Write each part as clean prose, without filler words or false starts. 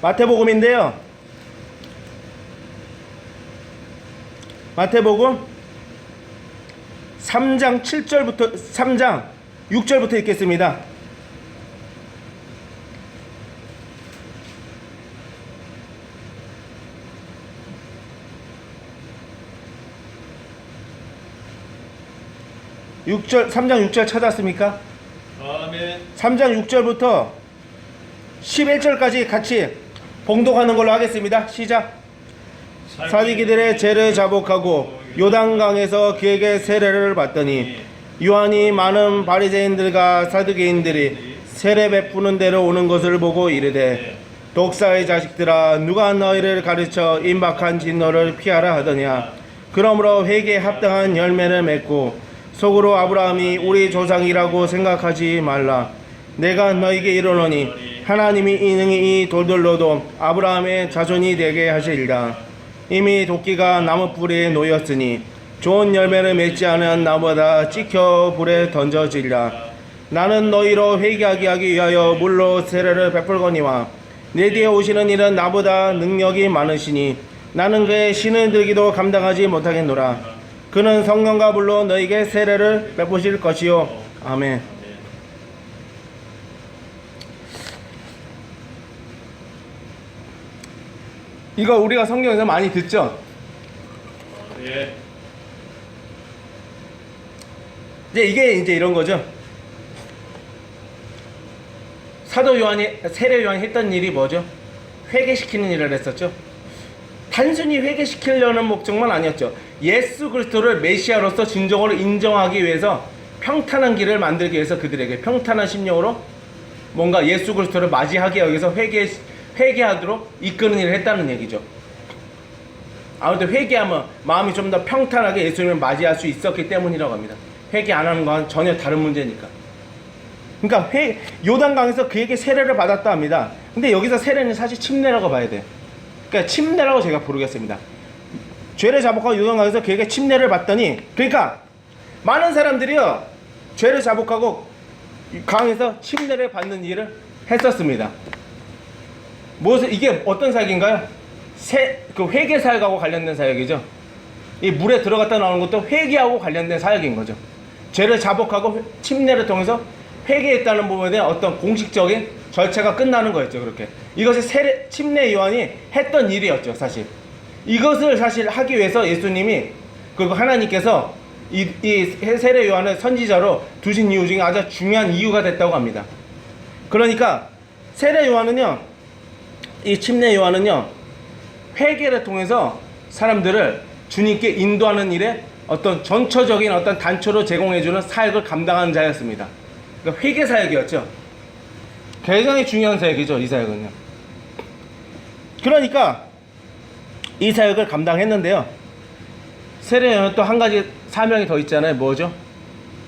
마태복음인데요. 마태복음 3장 6절부터 읽겠습니다. 육 절 3장 6절 찾았습니까? 아멘. 3장 6절부터 11절까지 같이 봉독하는 걸로 하겠습니다. 시작. 사두개인들의 죄를 자복하고 요단강에서 그에게 세례를 받더니 요한이 많은 바리새인들과 사두개인들이 세례 베푸는 데로 오는 것을 보고 이르되 독사의 자식들아 누가 너희를 가르쳐 임박한 진노를 피하라 하더냐. 그러므로 회개에 합당한 열매를 맺고 속으로 아브라함이 우리 조상이라고 생각하지 말라. 내가 너희에게 이르노니 하나님이 이능히 이 돌들로도 아브라함의 자손이 되게 하시리라. 이미 도끼가 나무 뿌리에 놓였으니 좋은 열매를 맺지 않은 나무보다 찍혀 불에 던져지리라. 나는 너희로 회개하게 하기 위하여 물로 세례를 베풀거니와 내 뒤에 오시는 이는 나보다 능력이 많으시니 나는 그의 신을 들기도 감당하지 못하겠노라. 그는 성령과 물로 너희에게 세례를 베푸실 것이요. 아멘. 이거 우리가 성경에서 많이 듣죠? 예. 이게 이런 거죠. 사도 요한이, 세례 요한이 했던 일이 뭐죠? 회개시키는 일을 했었죠. 단순히 회개시키려는 목적만 아니었죠. 예수 그리스도를 메시아로서 진정으로 인정하기 위해서 평탄한 길을 만들기 위해서 그들에게 평탄한 심령으로 뭔가 예수 그리스도를 맞이하기 위해서 회개하도록 이끄는 일을 했다는 얘기죠. 아무튼 회개하면 마음이 좀 더 평탄하게 예수님을 맞이할 수 있었기 때문이라고 합니다. 회개 안 하는 건 전혀 다른 문제니까. 그러니까 요단강에서 그에게 세례를 받았다 합니다. 근데 여기서 세례는 사실 침례라고 봐야 돼. 그러니까 침례라고 제가 부르겠습니다. 죄를 자복하고 요단강에서 그에게 침례를 받더니, 그러니까 많은 사람들이요 죄를 자복하고 강에서 침례를 받는 일을 했었습니다. 이게 어떤 사역인가요? 그 회개 사역하고 관련된 사역이죠. 이 물에 들어갔다 나오는 것도 회개하고 관련된 사역인 거죠. 죄를 자복하고 침례를 통해서 회개했다는 부분에 대한 어떤 공식적인 절차가 끝나는 거였죠. 그렇게 이것이 침례 요한이 했던 일이었죠. 사실 이것을 사실 하기 위해서 예수님이, 그리고 하나님께서 이 세례 요한을 선지자로 두신 이유 중에 아주 중요한 이유가 됐다고 합니다. 그러니까 세례 요한은요, 이 침례 요한은요, 회개를 통해서 사람들을 주님께 인도하는 일에 어떤 전처적인 어떤 단초로 제공해주는 사역을 감당하는 자였습니다. 그러니까 회개 사역이었죠. 굉장히 중요한 사역이죠, 이 사역은요. 그러니까 이 사역을 감당했는데요. 세례 요한은 또 한 가지 사명이 더 있잖아요. 뭐죠?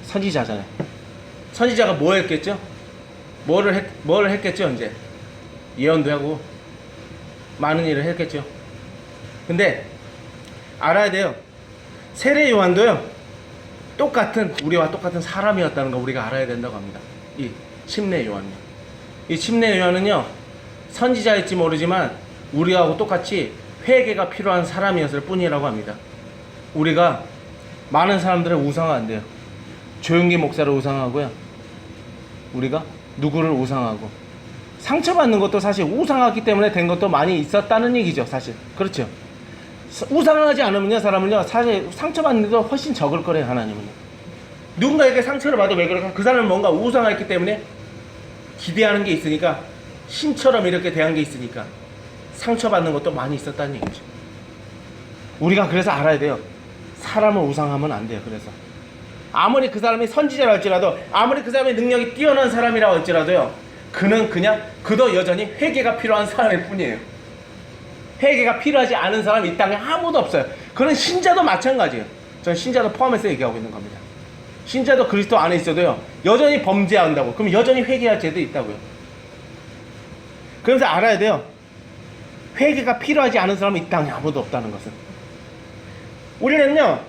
선지자잖아요. 선지자가 뭐 했겠죠? 뭐를 했겠죠? 이제 예언도 하고 많은 일을 했겠죠. 근데 알아야 돼요. 세례 요한도요, 우리와 똑같은 사람이었다는 거 우리가 알아야 된다고 합니다. 이 침례 요한요. 이 침례 요한은요, 선지자일지 모르지만 우리하고 똑같이 회개가 필요한 사람이었을 뿐이라고 합니다. 우리가 많은 사람들을 우상화한대요. 조용기 목사를 우상하고요, 우리가 누구를 우상하고, 상처받는 것도 사실 우상하기 때문에 된 것도 많이 있었다는 얘기죠. 사실 그렇죠. 우상하지 않으면요, 사람은요 사실 상처받는 데도 훨씬 적을 거래요. 하나님은요, 누군가에게 상처를 받아 왜 그럴까? 그 사람은 뭔가 우상했기 때문에 기대하는 게 있으니까, 신처럼 이렇게 대한 게 있으니까 상처받는 것도 많이 있었다는 얘기죠. 우리가 그래서 알아야 돼요. 사람을 우상하면 안 돼요. 그래서 아무리 그 사람이 선지자라 할지라도, 아무리 그 사람의 능력이 뛰어난 사람이라고 할지라도요, 그도 여전히 회개가 필요한 사람일 뿐이에요. 회개가 필요하지 않은 사람이 이 땅에 아무도 없어요. 그런 신자도 마찬가지예요. 저는 신자도 포함해서 얘기하고 있는 겁니다. 신자도 그리스도 안에 있어도요, 여전히 범죄한다고. 그럼 여전히 회개할 죄도 있다고요. 그래서 알아야 돼요. 회개가 필요하지 않은 사람은 이 땅에 아무도 없다는 것은. 우리는요,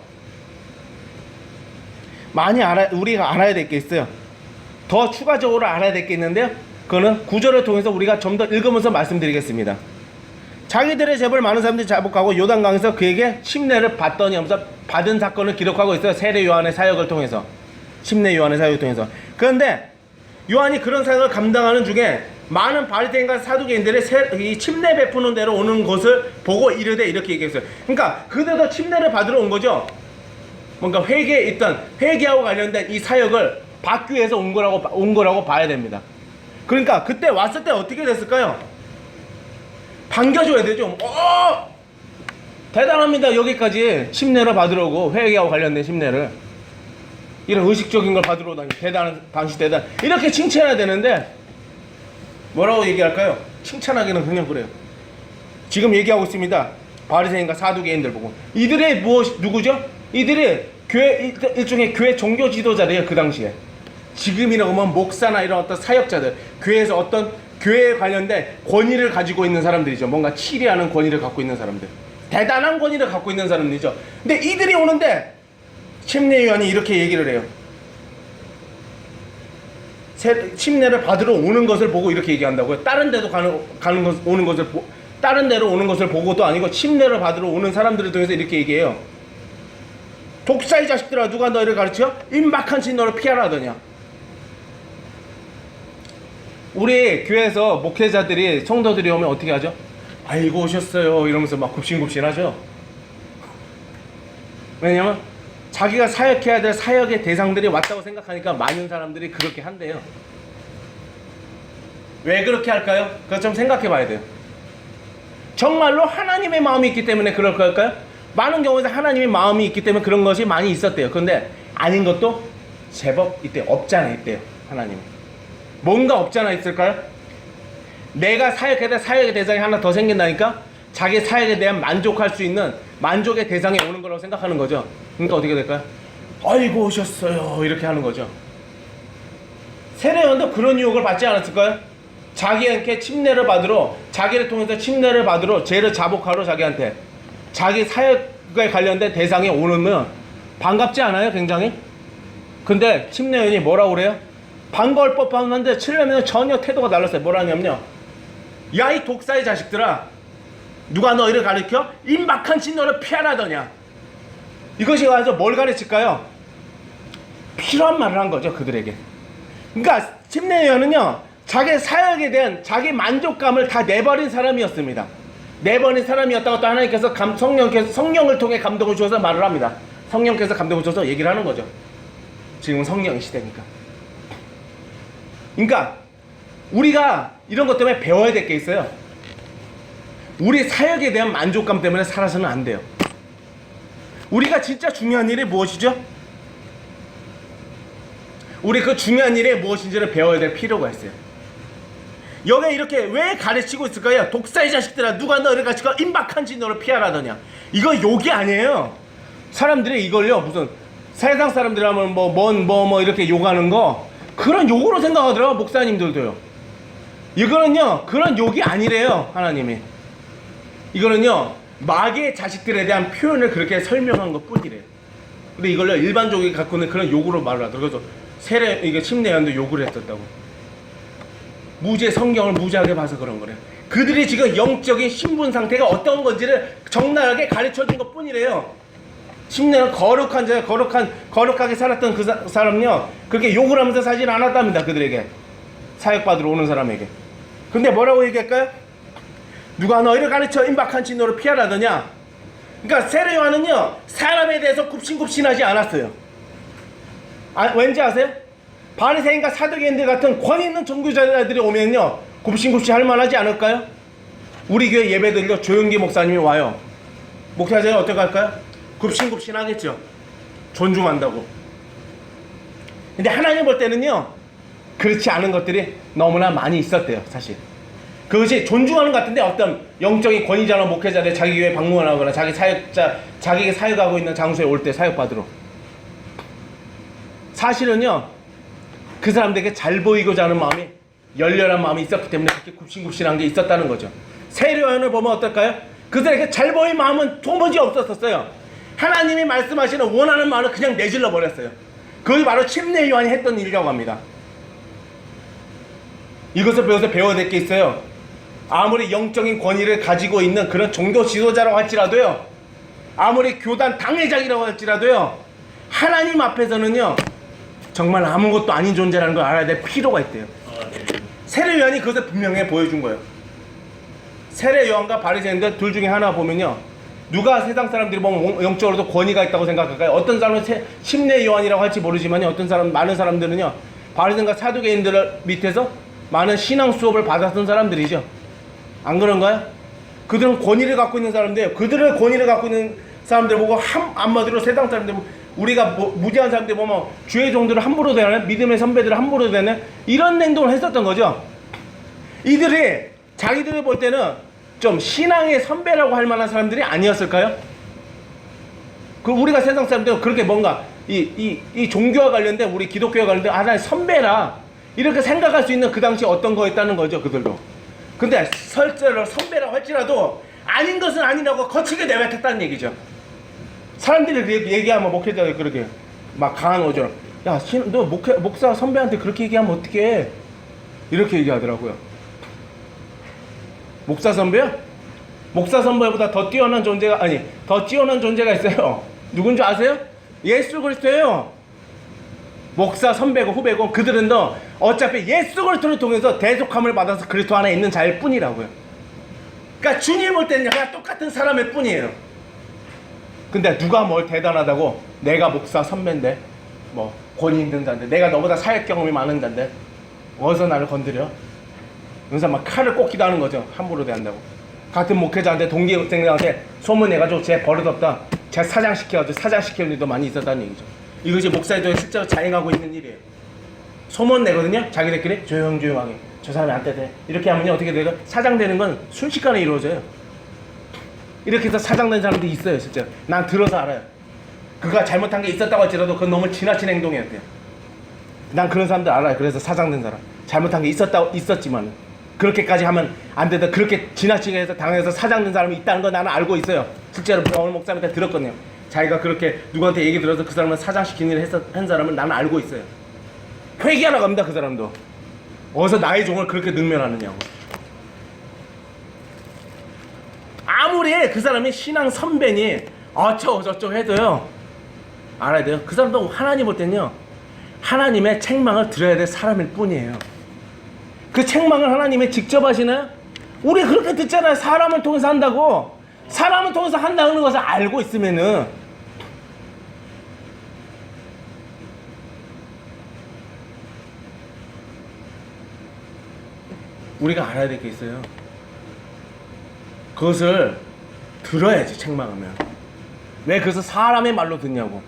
우리가 알아야 될 게 있어요. 더 추가적으로 알아야 될 게 있는데요, 그거는 구절을 통해서 우리가 좀 더 읽으면서 말씀드리겠습니다. 자기들의 재벌 많은 사람들이 자복하고 요단강에서 그에게 침례를 받더니 하면서 받은 사건을 기록하고 있어요. 세례 요한의 사역을 통해서. 침례 요한의 사역을 통해서. 그런데 요한이 그런 사역을 감당하는 중에 많은 바리새인과 사두개인들의 이 침례 베푸는 대로 오는 것을 보고 이르되 이렇게 얘기했어요. 그러니까 그들도 침례를 받으러 온 거죠. 뭔가 회개에 있던 회개하고 관련된 이 사역을 받기 위해서 온 거라고 봐야 됩니다. 그러니까 그때 왔을 때 어떻게 됐을까요? 반겨줘야 되죠. 대단합니다. 여기까지 침례를 받으러 오고 회개하고 관련된 침례를 이런 의식적인 걸 받으러 오다니 대단한 당시 대단 이렇게 칭찬해야 되는데 뭐라고 얘기할까요? 칭찬하기는 그냥 그래요. 지금 얘기하고 있습니다. 바리새인과 사두개인들 보고 이들이 누구죠? 이들이 교회 일종의 교회 종교 지도자들이에요. 그 당시에 지금이라고 하면 목사나 이런 어떤 사역자들 교회에서 어떤 교회에 관련된 권위를 가지고 있는 사람들이죠. 뭔가 치리하는 권위를 갖고 있는 사람들, 대단한 권위를 갖고 있는 사람들이죠. 근데 이들이 오는데 침례 요한이 이렇게 얘기를 해요. 침례를 받으러 오는 것을 보고 이렇게 얘기한다고요. 다른 데도 오는 것을 다른 데로 오는 것을 보고도 아니고 침례를 받으러 오는 사람들을 통해서 이렇게 얘기해요. 독사의 자식들아 누가 너희를 가르쳐? 임박한 신 너를 피하라 하더냐. 우리 교회에서 목회자들이 성도들이 오면 어떻게 하죠? 아이고 오셨어요 이러면서 막 굽신굽신하죠. 왜냐면 자기가 사역해야 될 사역의 대상들이 왔다고 생각하니까 많은 사람들이 그렇게 한대요. 왜 그렇게 할까요? 그거 좀 생각해 봐야 돼요. 정말로 하나님의 마음이 있기 때문에 그럴 걸까요? 많은 경우에서 하나님의 마음이 있기 때문에 그런 것이 많이 있었대요. 그런데 아닌 것도 제법 있대요. 없잖아 있대요. 하나님 뭔가 없잖아 있을까요? 내가 사역해야 될 사역의 대상이 하나 더 생긴다니까 자기 사역에 대한 만족할 수 있는 만족의 대상이 오는 거라고 생각하는 거죠. 그러니까 어떻게 될까요? 아이고 오셨어요 이렇게 하는 거죠. 세례요한도 그런 유혹을 받지 않았을까요? 자기한테 침례를 받으러 자기를 통해서 침례를 받으러 죄를 자복하러 자기한테 자기 사역에 관련된 대상이 오면 반갑지 않아요? 굉장히? 근데 침례요한이 뭐라고 그래요? 반가울 법한 한데 칠레면은 전혀 태도가 달랐어요. 뭐라냐면요. 야 이 독사의 자식들아 누가 너희를 가르쳐? 임박한 신 너를 피하라더냐. 이것이 와서 뭘 가르칠까요? 필요한 말을 한 거죠. 그들에게. 그러니까 침례요한은요 자기 사역에 대한 자기 만족감을 다 내버린 사람이었습니다. 내버린 사람이었다고 또 하나님께서 성령을 통해 감동을 주셔서 말을 합니다. 성령께서 감동을 주셔서 얘기를 하는 거죠. 지금은 성령의 시대니까. 그러니까 우리가 이런 것 때문에 배워야 될 게 있어요. 우리 사역에 대한 만족감 때문에 살아서는 안 돼요. 우리가 진짜 중요한 일이 무엇이죠? 우리 그 중요한 일이 무엇인지를 배워야 될 필요가 있어요. 여기 이렇게 왜 가르치고 있을까요? 독사의 자식들아 누가 너를 가르치고 임박한지 너를 피하라더냐. 이거 욕이 아니에요. 사람들이 이걸요 무슨 세상 사람들 하면 뭐 이렇게 욕하는 거 그런 욕으로 생각하더라고. 목사님들도요. 이거는요 그런 욕이 아니래요. 하나님이 이거는요 마귀의 자식들에 대한 표현을 그렇게 설명한 것 뿐이래요. 근데 이걸요 일반적으로 갖고 있는 그런 욕으로 말을 하더라고요. 그래서 이게 침례요한도 욕을 했었다고. 성경을 무지하게 봐서 그런 거래요. 그들이 지금 영적인 신분 상태가 어떤 건지를 적나라하게 가르쳐 준 것 뿐이래요. 침례는 거룩한 자, 거룩하게 살았던 그 사람은요 그렇게 욕을 하면서 살진 않았답니다. 그들에게 사역받으러 오는 사람에게. 근데 뭐라고 얘기할까요? 누가 너희를 가르쳐 임박한 지 너를 피하라더냐. 그러니까 세례요한은요 사람에 대해서 굽신굽신하지 않았어요. 왠지 아세요? 바리새인과 사두개인들 같은 권위 있는 종교자들이 오면요 굽신굽신 할 만하지 않을까요? 우리 교회 예배들요 조영기 목사님이 와요. 목사님이 어떻게 할까요? 굽신굽신 하겠죠. 존중한다고. 근데 하나님 볼 때는요 그렇지 않은 것들이 너무나 많이 있었대요. 사실 그것이 존중하는 것 같은데 어떤 영적인 권위자나 목회자들 자기 교회 방문하거나 자기가 사역하고 있는 장소에 올 때 사역받으러 사실은요 그 사람들에게 잘 보이고자 하는 마음이 열렬한 마음이 있었기 때문에 그렇게 굽신굽신한 게 있었다는 거죠. 세례요한을 보면 어떨까요? 그들에게 잘 보일 마음은 도무지 없었어요. 하나님이 말씀하시는 원하는 말을 그냥 내질러 버렸어요. 그것이 바로 침례요한이 했던 일이라고 합니다. 이것을 배워서 배워야 될 게 있어요. 아무리 영적인 권위를 가지고 있는 그런 종교 지도자라고 할지라도요, 아무리 교단 당회장이라고 할지라도요, 하나님 앞에서는요 정말 아무것도 아닌 존재라는 걸 알아야 될 필요가 있대요. 세례 요한이 그것을 분명히 보여준 거예요. 세례 요한과 바리새인들 둘 중에 하나 보면요, 누가 세상 사람들이 보면 영적으로도 권위가 있다고 생각할까요? 어떤 사람은 심내 요한이라고 할지 모르지만 어떤 사람, 많은 사람들은요 바리새인과 사두개인들 밑에서 많은 신앙 수업을 받았던 사람들이죠. 안 그런가요? 그들은 권위를 갖고 있는 사람들이에요. 그들의 권위를 갖고 있는 사람들 보고 한마디로 세상 사람들, 우리가 무지한 사람들 보면 주의 종들을 함부로 대하는, 믿음의 선배들을 함부로 대하는 이런 행동을 했었던 거죠. 이들이 자기들이 볼 때는 좀 신앙의 선배라고 할 만한 사람들이 아니었을까요? 그 우리가 세상 사람들은 그렇게 뭔가 이 종교와 관련된, 우리 기독교와 관련된 하나의 선배라 이렇게 생각할 수 있는 그 당시 어떤 거였다는 거죠, 그들도. 근데 설제로 선배라고 할지라도 아닌 것은 아니라고 거칠게 내뱉었다는 얘기죠. 사람들이 그렇게 얘기하면 목회자가 그렇게 막 강한 어조로, 야, 너 목사 선배한테 그렇게 얘기하면 어떡해? 이렇게 얘기하더라고요. 목사 선배요? 목사 선배보다 더 뛰어난 존재가, 아니, 더 뛰어난 존재가 있어요. 누군지 아세요? 예수 그리스도예요. 목사 선배고 후배고 그들은 더 어차피 예수 그리스도를 통해서 대속함을 받아서 그리스도 안에 있는 자일 뿐이라고요. 그러니까 주님 볼 때는 그냥 똑같은 사람일 뿐이에요. 근데 누가 뭘 대단하다고, 내가 목사 선배인데 뭐 권위 있는 자인데, 내가 너보다 사역 경험이 많은 자인데 어디서 나를 건드려? 그래서 막 칼을 꽂기도 하는 거죠. 함부로 대한다고. 같은 목회자한테 동기생들한테 소문내가지고 쟤 버릇없다, 쟤 사장시켜가지고 사장시키는 일도 많이 있었다는 얘기죠. 이것이 목사들이 실제로 자행하고 있는 일이에요. 소문 내거든요. 자기들끼리 조용조용하게, 저 사람이 안 떼대, 이렇게 하면 어떻게 돼요? 사장되는 건 순식간에 이루어져요. 이렇게 해서 사장된 사람들이 있어요. 실제로 난 들어서 알아요. 그가 잘못한 게 있었다고 할지라도 그건 너무 지나친 행동이었대요. 난 그런 사람들 알아요. 그래서 사장된 사람, 잘못한 게 있었지만 그렇게까지 하면 안 되다, 그렇게 지나치게 해서 당해서 사장된 사람이 있다는 거 나는 알고 있어요. 실제로 오늘 목사님한테 들었거든요. 자기가 그렇게 누구한테 얘기 들어서 그 사람을 사장시키는 일을 한 사람을 나는 알고 있어요. 회개하러 갑니다. 그 사람도 어디서 나의 종을 그렇게 능멸하느냐고. 아무리 그 사람이 신앙 선배니 어쩌고 저쩌고 해도요, 알아야 돼요. 그 사람도 하나님 볼 때는요, 하나님의 책망을 들어야 될 사람일 뿐이에요. 그 책망을 하나님이 직접 하시나요? 우리 그렇게 듣잖아요. 사람을 통해서 한다고. 사람을 통해서 한다는 것을 알고 있으면은 우리가 알아야 될 게 있어요. 그것을 들어야지. 책망하면 왜 그것을 사람의 말로 듣냐고.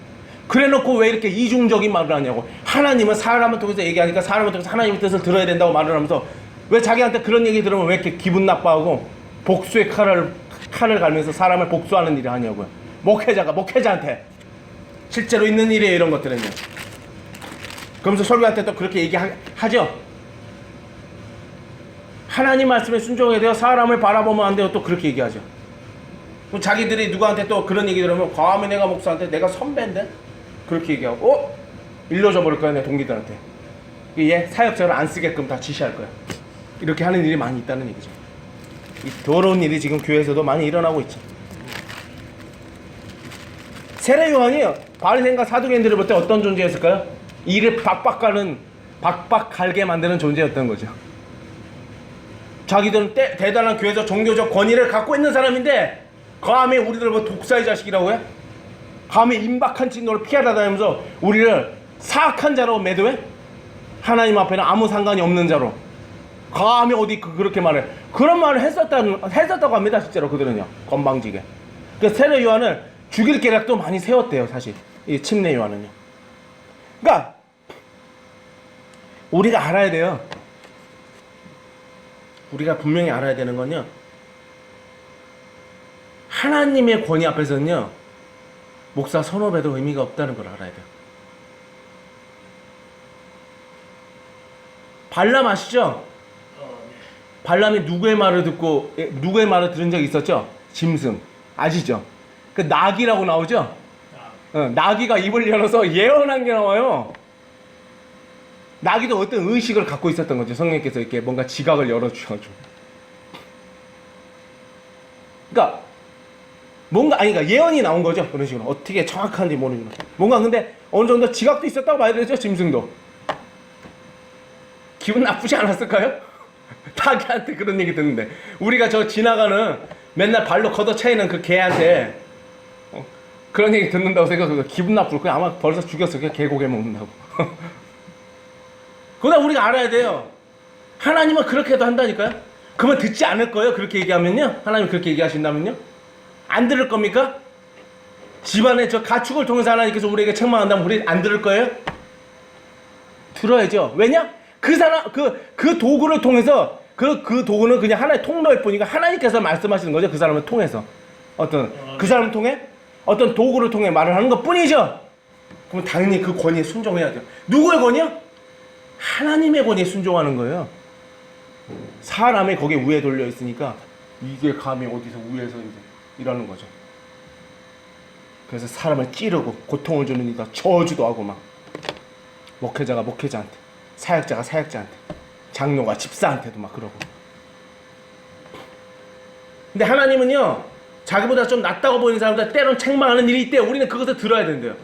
그래놓고 왜 이렇게 이중적인 말을 하냐고. 하나님은 사람을 통해서 얘기하니까 사람을 통해서 하나님의 뜻을 들어야 된다고 말을 하면서 왜 자기한테 그런 얘기 들으면 왜 이렇게 기분 나빠하고 복수의 칼을 갈면서 사람을 복수하는 일을 하냐고요. 목회자가 목회자한테 실제로 있는 일이에요. 이런 것들은요. 그러면서 설교한테 또 그렇게 얘기하죠. 하나님 말씀에 순종해야 돼요. 사람을 바라보면 안 돼요. 또 그렇게 얘기하죠. 그럼 자기들이 누구한테 또 그런 얘기 들으면, 과하면 내가 목사한테, 내가 선배인데? 그렇게 얘기하고 일러줘 버릴 거야. 내 동기들한테. 얘 사역자를 안 쓰게끔 다 지시할 거야. 이렇게 하는 일이 많이 있다는 얘기죠. 이 더러운 일이 지금 교회에서도 많이 일어나고 있죠. 세례 요한이 바리새인과 사두개인들을 볼 때 어떤 존재였을까요? 이를 박박 갈게 만드는 존재였던 거죠. 자기들은 대단한 교회에서 종교적 권위를 갖고 있는 사람인데 감히 우리들 뭐 독사의 자식이라고 해? 감히 임박한 진노를 피하다 다니면서 우리를 사악한 자로 매도해? 하나님 앞에는 아무 상관이 없는 자로. 감히 어디 그렇게 말해. 그런 말을 했었다고 합니다. 실제로 그들은요. 건방지게. 그래서 세례 요한을 죽일 계략도 많이 세웠대요. 사실 이 침례 요한은요. 그러니까 우리가 알아야 돼요. 우리가 분명히 알아야 되는 건요, 하나님의 권위 앞에서는요 목사 선업에도 의미가 없다는 걸 알아야 돼요. 발람 아시죠? 발람이 누구의 말을 듣고 누구의 말을 들은 적이 있었죠? 짐승 아시죠? 그 나귀라고 나오죠? 나귀가 입을 열어서 예언한 게 나와요. 나기도 어떤 의식을 갖고 있었던 거죠. 성령께서 이렇게 뭔가 지각을 열어주셔가지고. 그러니까 뭔가 그러니까 예언이 나온 거죠. 그런 식으로 어떻게 정확한지 모르지만 뭔가 근데 어느 정도 지각도 있었다고 봐야 되죠. 짐승도 기분 나쁘지 않았을까요? 닭한테 그런 얘기 듣는데 우리가 저 지나가는 맨날 발로 걷어차이는 그 개한테 그런 얘기 듣는다고 생각해서 기분 나쁠 거야. 아마 벌써 죽였어. 그냥 개고개 먹는다고. 그러나 우리가 알아야 돼요. 하나님은 그렇게도 한다니까요. 그러면 듣지 않을 거예요. 그렇게 얘기하면요. 하나님 그렇게 얘기하신다면요. 안 들을 겁니까? 집안에 저 가축을 통해서 하나님께서 우리에게 책망한다면 우리 안 들을 거예요? 들어야죠. 왜냐? 그 사람 그 도구를 통해서 그 도구는 그냥 하나의 통로일 뿐이니까 하나님께서 말씀하시는 거죠. 그 사람을 통해서 그 사람을 통해 어떤 도구를 통해 말을 하는 것 뿐이죠. 그럼 당연히 그 권위에 순종해야죠. 누구의 권위요? 하나님의 권위에 순종하는 거예요. 사람이 거기에 우에 돌려 있으니까 이게 감히 어디서 우에서 이제 이러는 거죠. 그래서 사람을 찌르고 고통을 주는 이가 저주도 하고 막 목회자가 목회자한테, 사역자가 사역자한테, 장로가 집사한테도 막 그러고. 근데 하나님은요, 자기보다 좀 낫다고 보이는 사람들 때론 책망하는 일이 있대요. 우리는 그것을 들어야 된대요.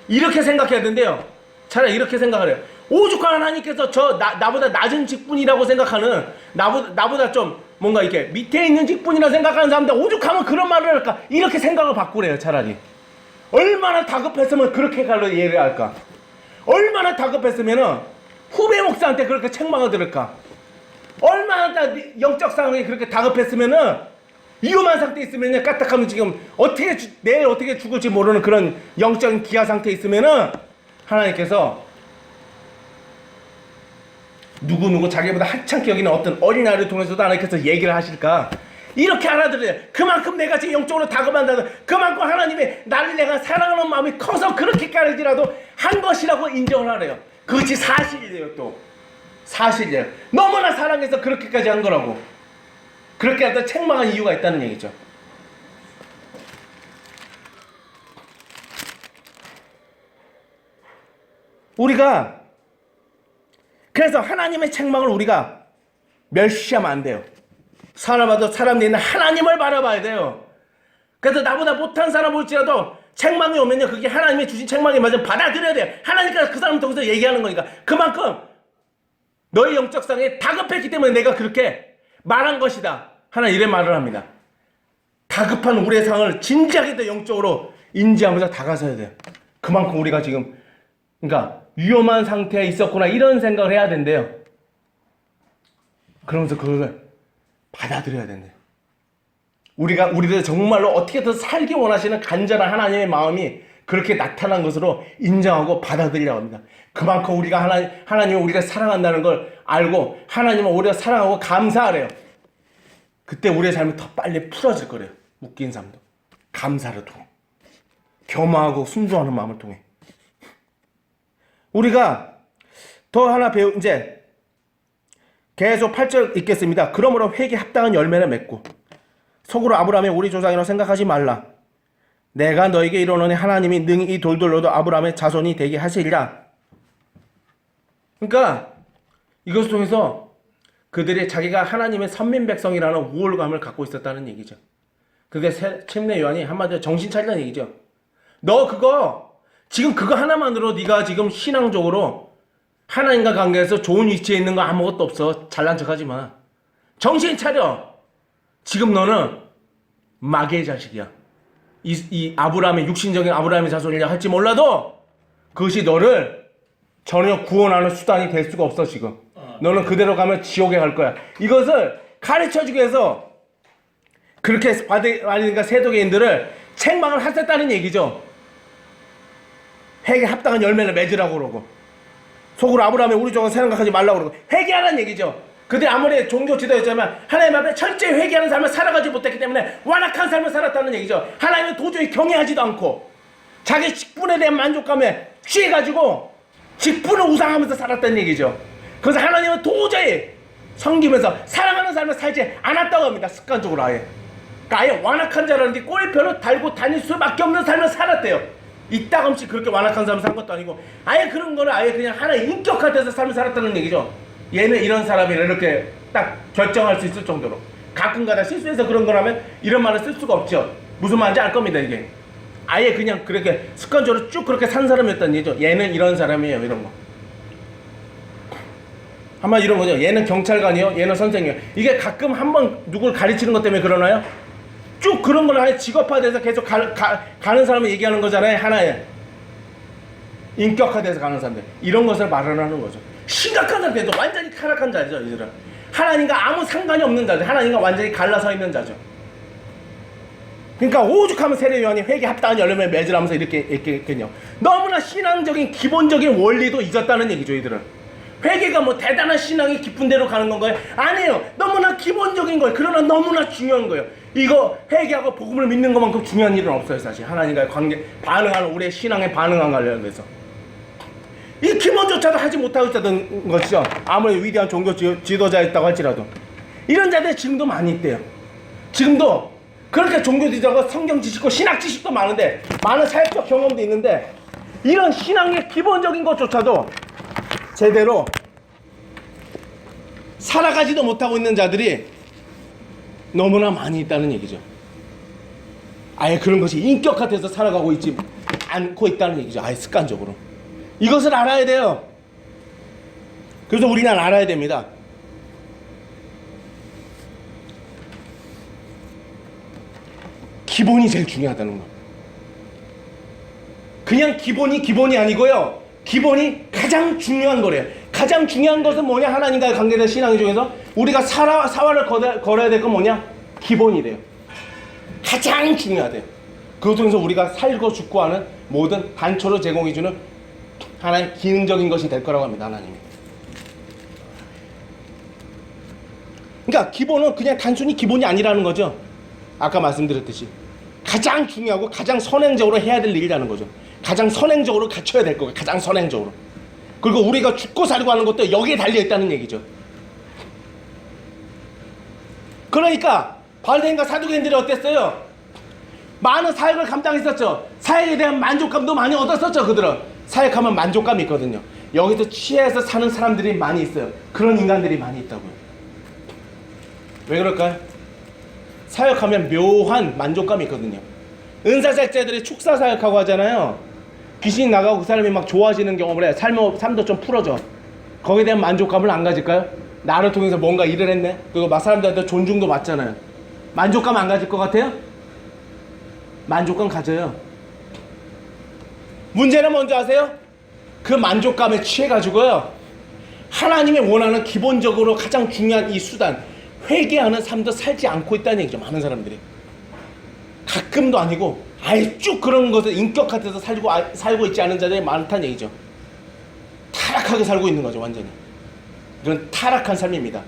이렇게 생각해야 된대요. 차라리 이렇게 생각을 해요. 오죽한 하나님께서 나보다 낮은 직분이라고 생각하는 나보다 좀 뭔가 이렇게 밑에 있는 직분이라 생각하는 사람들 오죽하면 그런 말을 할까? 이렇게 생각을 바꾸래요. 차라리 얼마나 다급했으면 그렇게 갈로 이해를 할까? 얼마나 다급했으면은 후배 목사한테 그렇게 책망을 들을까? 얼마나 영적 상황이 그렇게 다급했으면은 위험한 상태에 있으면은 까딱하면 지금 내일 어떻게 죽을지 모르는 그런 영적인 기아 상태에 있으면은 하나님께서 누구 자기보다 한창 여기는 어떤 어린아이를 통해서도 하나님께서 얘기를 하실까? 이렇게 알아들어야 돼. 그만큼 내가 지금 영적으로 다급한다는 그만큼 하나님이 나를 내가 사랑하는 마음이 커서 그렇게까지라도 한 것이라고 인정을 하래요. 그것이 사실이에요. 또 사실이에요. 너무나 사랑해서 그렇게까지 한 거라고. 그렇게 하다 책망한 이유가 있다는 얘기죠. 우리가 그래서 하나님의 책망을 우리가 멸시하면 안 돼요. 사람마다 사람 내는 하나님을 바라봐야 돼요. 그래서 나보다 못한 사람 볼지라도 책망이 오면요, 그게 하나님이 주신 책망이 맞으면 받아들여야 돼요. 하나님께서 그 사람을 통해서 얘기하는 거니까. 그만큼 너의 영적상에 다급했기 때문에 내가 그렇게 말한 것이다. 하나님 이런 말을 합니다. 다급한 우리의 상황을 진지하게 더 영적으로 인지하면서 다가서야 돼요. 그만큼 우리가 지금 그러니까 위험한 상태에 있었구나 이런 생각을 해야 된대요. 그러면서 그걸 받아들여야 된대요. 우리들 정말로 어떻게든 살기 원하시는 간절한 하나님의 마음이 그렇게 나타난 것으로 인정하고 받아들이라고 합니다. 그만큼 우리가 하나님을 우리가 사랑한다는 걸 알고 하나님을 우리가 사랑하고 감사하래요. 그때 우리의 삶이 더 빨리 풀어질 거래요. 묶인 삶도. 감사를 통해. 겸허하고 순종하는 마음을 통해. 우리가 더 하나 이제 계속 8절 읽겠습니다. 그러므로 회개에 합당한 열매를 맺고 속으로 아브라함의 우리 조상이라고 생각하지 말라. 내가 너에게 이르노니 하나님이 능히 이 돌들로도 아브라함의 자손이 되게 하시리라. 그러니까 이것을 통해서 그들이 자기가 하나님의 선민 백성이라는 우월감을 갖고 있었다는 얘기죠. 그게 침례 요한이 한마디로 정신 차리라는 얘기죠. 너 지금 그거 하나만으로 네가 지금 신앙적으로 하나님과 관계에서 좋은 위치에 있는 거 아무것도 없어. 잘난 척하지 마. 정신 차려. 지금 너는 마귀의 자식이야. 이 아브라함의 육신적인 아브라함의 자손이라 할지 몰라도 그것이 너를 전혀 구원하는 수단이 될 수가 없어. 지금 너는 그대로 가면 지옥에 갈 거야. 이것을 가르쳐주기 위해서 그렇게 받으니까 세도계인들을 책망을 하셨다는 얘기죠. 회개에 합당한 열매를 맺으라고 그러고 속으로 아브라함의 우리 종을 생각하지 말라고 그러고 회개하라는 얘기죠. 그들이 아무리 종교 지도였지만 하나님 앞에 철저히 회개하는 삶을 살아가지 못했기 때문에 완악한 삶을 살았다는 얘기죠. 하나님은 도저히 경외하지도 않고 자기 직분에 대한 만족감에 취해가지고 직분을 우상하면서 살았다는 얘기죠. 그래서 하나님은 도저히 섬기면서 사랑하는 삶을 살지 않았다고 합니다. 습관적으로 아예. 그러니까 아예 완악한 자라는데 꼬리표를 달고 다닐 수밖에 없는 삶을 살았대요. 이따금씩 그렇게 완악한 삶을 산 것도 아니고 아예 그런 거를 아예 그냥 하나의 인격화돼서 삶을 살았다는 얘기죠. 얘는 이런 사람이라 이렇게 딱 결정할 수 있을 정도로. 가끔가다 실수해서 그런 거라면 이런 말을 쓸 수가 없죠. 무슨 말인지 알 겁니다. 이게 아예 그냥 그렇게 습관적으로 쭉 그렇게 산 사람이었다는 얘기죠. 얘는 이런 사람이에요. 이런 거 한마디 이런 거죠. 얘는 경찰관이요, 얘는 선생이요. 이게 가끔 한번 누굴 가르치는 것 때문에 그러나요? 쭉 그런 걸 아예 직업화돼서 계속 가는 사람을 얘기하는 거잖아요. 하나의 인격화돼서 가는 사람들, 이런 것을 말하는 거죠. 심각한 상태에서 완전히 타락한 자죠. 이들은 하나님과 아무 상관이 없는 자죠. 하나님과 완전히 갈라서 있는 자죠. 그러니까 오죽하면 세례요한이 회개 합당한 열매를 맺으라면서 이렇게 했겠냐. 너무나 신앙적인 기본적인 원리도 잊었다는 얘기죠. 이들은 회개가 뭐 대단한 신앙이 깊은 데로 가는 건가요? 아니에요. 너무나 기본적인 거예요. 그러나 너무나 중요한 거예요. 이거 회개하고 복음을 믿는 것만큼 중요한 일은 없어요. 사실 하나님과의 관계, 반응하는 우리의 신앙에 반응한 관련해서 이 기본조차도 하지 못하고 있다는 것이죠. 아무리 위대한 종교 지도자였다고 할지라도 이런 자들이 지금도 많이 있대요. 지금도 그렇게 종교 지도자고 성경 지식고 신학 지식도 많은데, 많은 사회적 경험도 있는데, 이런 신앙의 기본적인 것조차도 제대로 살아가지도 못하고 있는 자들이 너무나 많이 있다는 얘기죠. 아예 그런 것이 인격화돼서 살아가고 있지 않고 있다는 얘기죠. 아예 습관적으로. 이것을 알아야 돼요. 그래서 우리는 알아야 됩니다. 기본이 제일 중요하다는 거. 그냥 기본이 아니고요. 기본이 가장 중요한 거래요. 가장 중요한 것은 뭐냐? 하나님과의 관계된 신앙 중에서 우리가 사활을 걸어야 될 건 뭐냐? 기본이래요. 가장 중요하대요. 그것 중에서 우리가 살고 죽고 하는 모든 단초를 제공해주는 하나의 기능적인 것이 될 거라고 합니다. 하나님이. 그러니까 기본은 그냥 단순히 기본이 아니라는 거죠. 아까 말씀드렸듯이 가장 중요하고 가장 선행적으로 해야 될 일이라는 거죠. 가장 선행적으로 갖춰야 될 거고, 가장 선행적으로. 그리고 우리가 죽고 살고 하는 것도 여기에 달려있다는 얘기죠. 그러니까 바리새인과 사두개인들이 어땠어요? 많은 사역을 감당했었죠. 사역에 대한 만족감도 많이 얻었었죠. 그들은 사역하면 만족감이 있거든요. 여기서 취해서 사는 사람들이 많이 있어요. 그런 인간들이 많이 있다고요. 왜 그럴까요? 사역하면 묘한 만족감이 있거든요. 은사사역자들이 축사사역하고 하잖아요. 귀신이 나가고 그 사람이 막 좋아지는 경험을 해. 삶도 좀 풀어져. 거기에 대한 만족감을 안 가질까요? 나를 통해서 뭔가 일을 했네. 그리고 막 사람들한테 존중도 받잖아요. 만족감 안 가질 것 같아요? 만족감 가져요. 문제는 뭔지 아세요? 그 만족감에 취해가지고요, 하나님이 원하는 기본적으로 가장 중요한 이 수단, 회개하는 삶도 살지 않고 있다는 얘기죠. 많은 사람들이. 가끔도 아니고 아예 쭉 그런 것을 인격화돼서 살고 있지 않은 자들이 많다는 얘기죠. 타락하게 살고 있는 거죠. 완전히. 이건 타락한 삶입니다.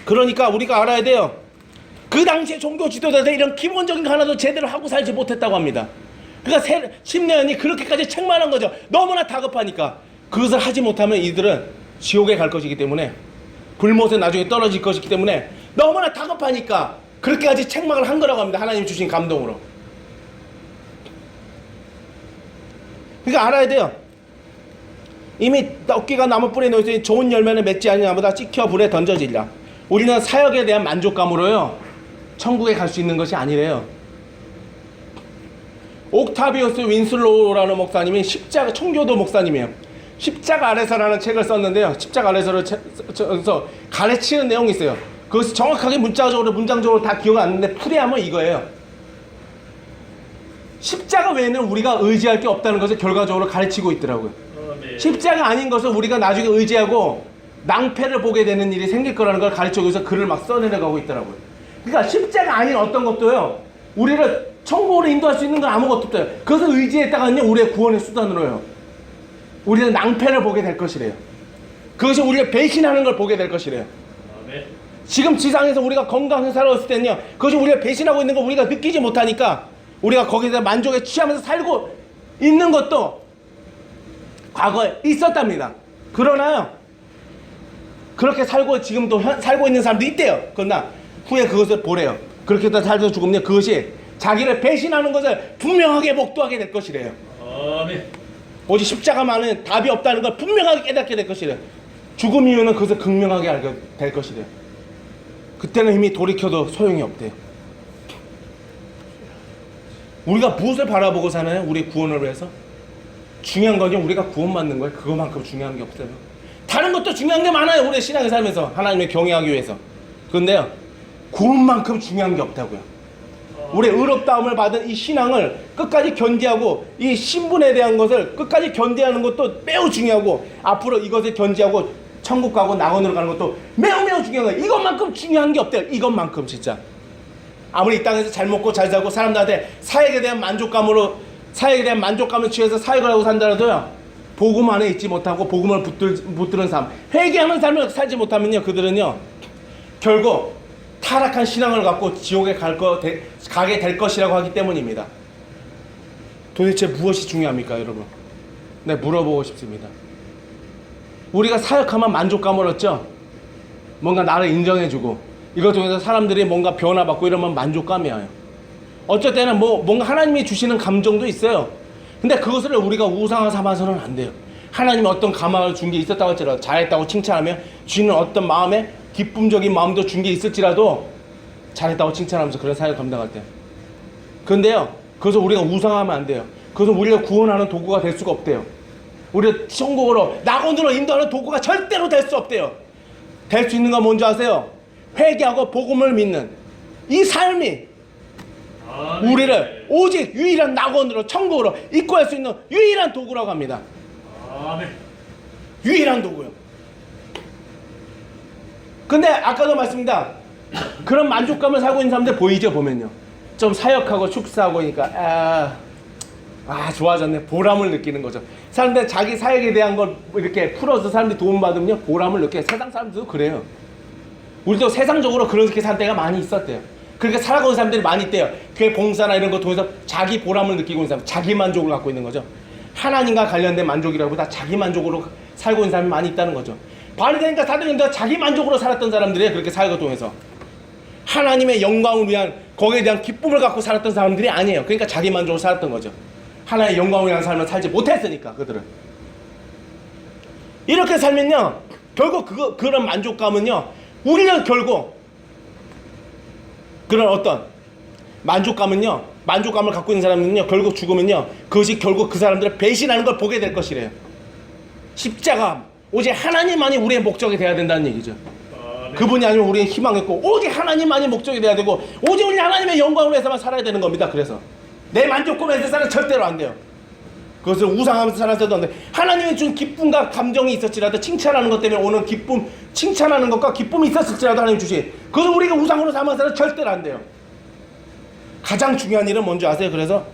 그러니까 우리가 알아야 돼요. 그 당시에 종교 지도자들 이런 기본적인 거 하나도 제대로 하고 살지 못했다고 합니다. 그러니까 심내연이 그렇게까지 책망한 거죠. 너무나 다급하니까. 그것을 하지 못하면 이들은 지옥에 갈 것이기 때문에, 불못에 나중에 떨어질 것이기 때문에 너무나 다급하니까 그렇게까지 책망을 한 거라고 합니다. 하나님 주신 감동으로. 그러니까 알아야 돼요. 이미 떡기가 나무 뿌리에 놓여있으니 좋은 열매는 맺지 아니하보다 찍혀 불에 던져지리라. 우리는 사역에 대한 만족감으로요, 천국에 갈 수 있는 것이 아니래요. 옥타비우스 윈슬로우라는 목사님이 청교도 목사님이에요. 십자가 아래서라는 책을 썼는데요. 십자가 아래서를 가르치는 내용이 있어요. 그것이 정확하게 문장적으로 다 기억이 안 나는데 풀이하면 이거예요. 십자가 외에는 우리가 의지할 게 없다는 것을 결과적으로 가르치고 있더라고요. 십자가 아닌 것을 우리가 나중에 의지하고 낭패를 보게 되는 일이 생길 거라는 걸 가르치고 있어서 글을 막 써내려가고 있더라고요. 그러니까 십자가 아닌 어떤 것도요, 우리를 천국으로 인도할 수 있는 건 아무것도 없어요. 그것을 의지했다가는요, 우리의 구원의 수단으로요, 우리는 낭패를 보게 될 것이래요. 그것이 우리를 배신하는 걸 보게 될 것이래요. 아멘. 지금 지상에서 우리가 건강하게 살아왔을 때는요, 그것이 우리가 배신하고 있는 걸 우리가 느끼지 못하니까 우리가 거기서 만족에 취하면서 살고 있는 것도 과거에 있었답니다. 그러나요, 그렇게 살고 지금도 살고 있는 사람도 있대요. 그러나 후에 그것을 보래요. 그렇게 살다 죽으면 그것이 자기를 배신하는 것을 분명하게 목도하게 될 것이래요. 아멘. 오직 십자가만은 답이 없다는 걸 분명하게 깨닫게 될 것이래요. 죽음 이유는 그것을 극명하게 알게 될 것이래요. 그때는 이미 돌이켜도 소용이 없대요. 우리가 무엇을 바라보고 사나요? 우리 구원을 위해서? 중요한 건요, 우리가 구원받는 거예요. 그것만큼 중요한 게 없어요. 다른 것도 중요한 게 많아요. 우리 신앙의 삶에서 하나님을 경외하기 위해서. 그런데요, 구원만큼 중요한 게 없다고요. 우리 의롭다움을 받은 이 신앙을 끝까지 견디하고, 이 신분에 대한 것을 끝까지 견디하는 것도 매우 중요하고, 앞으로 이것을 견디하고 천국 가고 낙원으로 가는 것도 매우 중요한 거예요. 이것만큼 중요한 게 없대요. 이것만큼 진짜. 아무리 이 땅에서 잘 먹고 잘 살고 사람들한테 사역에 대한 만족감을 취해서 사역을 하고 산다라도요, 복음 안에 있지 못하고 복음을 붙드는 삶, 회개하는 삶을 살지 못하면요, 그들은요 결국 타락한 신앙을 갖고 지옥에 가게 될 것이라고 하기 때문입니다. 도대체 무엇이 중요합니까, 여러분? 네, 물어보고 싶습니다. 우리가 사역하면 만족감을 얻죠. 뭔가 나를 인정해주고 이것 통해서 사람들이 뭔가 변화받고 이러면 만족감이에요. 어쩔 때는 뭔가 하나님이 주시는 감정도 있어요. 근데 그것을 우리가 우상화 삼아서는 안 돼요. 하나님이 어떤 감화를 준 게 있었다고 할지라도, 잘했다고 칭찬하며 주시는 어떤 마음에 기쁨적인 마음도 준 게 있을지라도 잘했다고 칭찬하면서 그런 사역을 감당할 때. 그런데요, 그것을 우리가 우상하면 안 돼요. 그것을 우리가 구원하는 도구가 될 수가 없대요. 우리가 천국으로 낙원으로 인도하는 도구가 절대로 될 수 없대요. 될 수 있는 건 뭔지 아세요? 회개하고 복음을 믿는 이 삶이 우리를 오직 유일한 낙원으로, 천국으로 입고할 수 있는 유일한 도구라고 합니다. 아멘. 유일한 도구요. 근데 아까도 말씀드립니다. 그런 만족감을 살고 있는 사람들 보이죠, 보면요. 좀 사역하고 축사하고 하니까 좋아졌네, 보람을 느끼는 거죠. 사람들은 자기 사역에 대한 걸 이렇게 풀어서 사람들이 도움받으면요, 보람을 느껴요. 세상 사람들도 그래요. 우리도 세상적으로 그렇게 살 때가 많이 있었대요. 그렇게 살아가는 사람들이 많이 있대요. 교회 봉사나 이런 거 통해서 자기 보람을 느끼고 있는 사람, 자기 만족을 갖고 있는 거죠. 하나님과 관련된 만족이라보다 자기 만족으로 살고 있는 사람이 많이 있다는 거죠. 바리새인과 사두개인도 자기 만족으로 살았던 사람들이에요. 그렇게 사역을 통해서 하나님의 영광을 위한, 거기에 대한 기쁨을 갖고 살았던 사람들이 아니에요. 그러니까 자기 만족으로 살았던 거죠. 하나님의 영광을 위한 삶을 살지 못했으니까 그들은. 이렇게 살면요, 결국 그런 만족감은요, 우리는 결국 그런 어떤 만족감을 갖고 있는 사람은요, 결국 죽으면요, 그것이 결국 그 사람들을 배신하는 걸 보게 될 것이래요. 십자가, 오직 하나님만이 우리의 목적이 돼야 된다는 얘기죠. 그분이 아니면 우리는 희망했고, 오직 하나님만이 목적이 돼야 되고, 오직 우리 하나님의 영광을 위해서만 살아야 되는 겁니다. 그래서 내 만족감에서 살아는 절대로 안 돼요. 그것을 우상하면서 살아서도 안 돼. 하나님이 준 기쁨과 감정이 있었지라도, 칭찬하는 것 때문에 오는 기쁨, 칭찬하는 것과 기쁨이 있었을지라도 하나님 주시, 그것을 우리가 우상으로 삼아서는 절대로 안 돼요. 가장 중요한 일은 뭔지 아세요? 그래서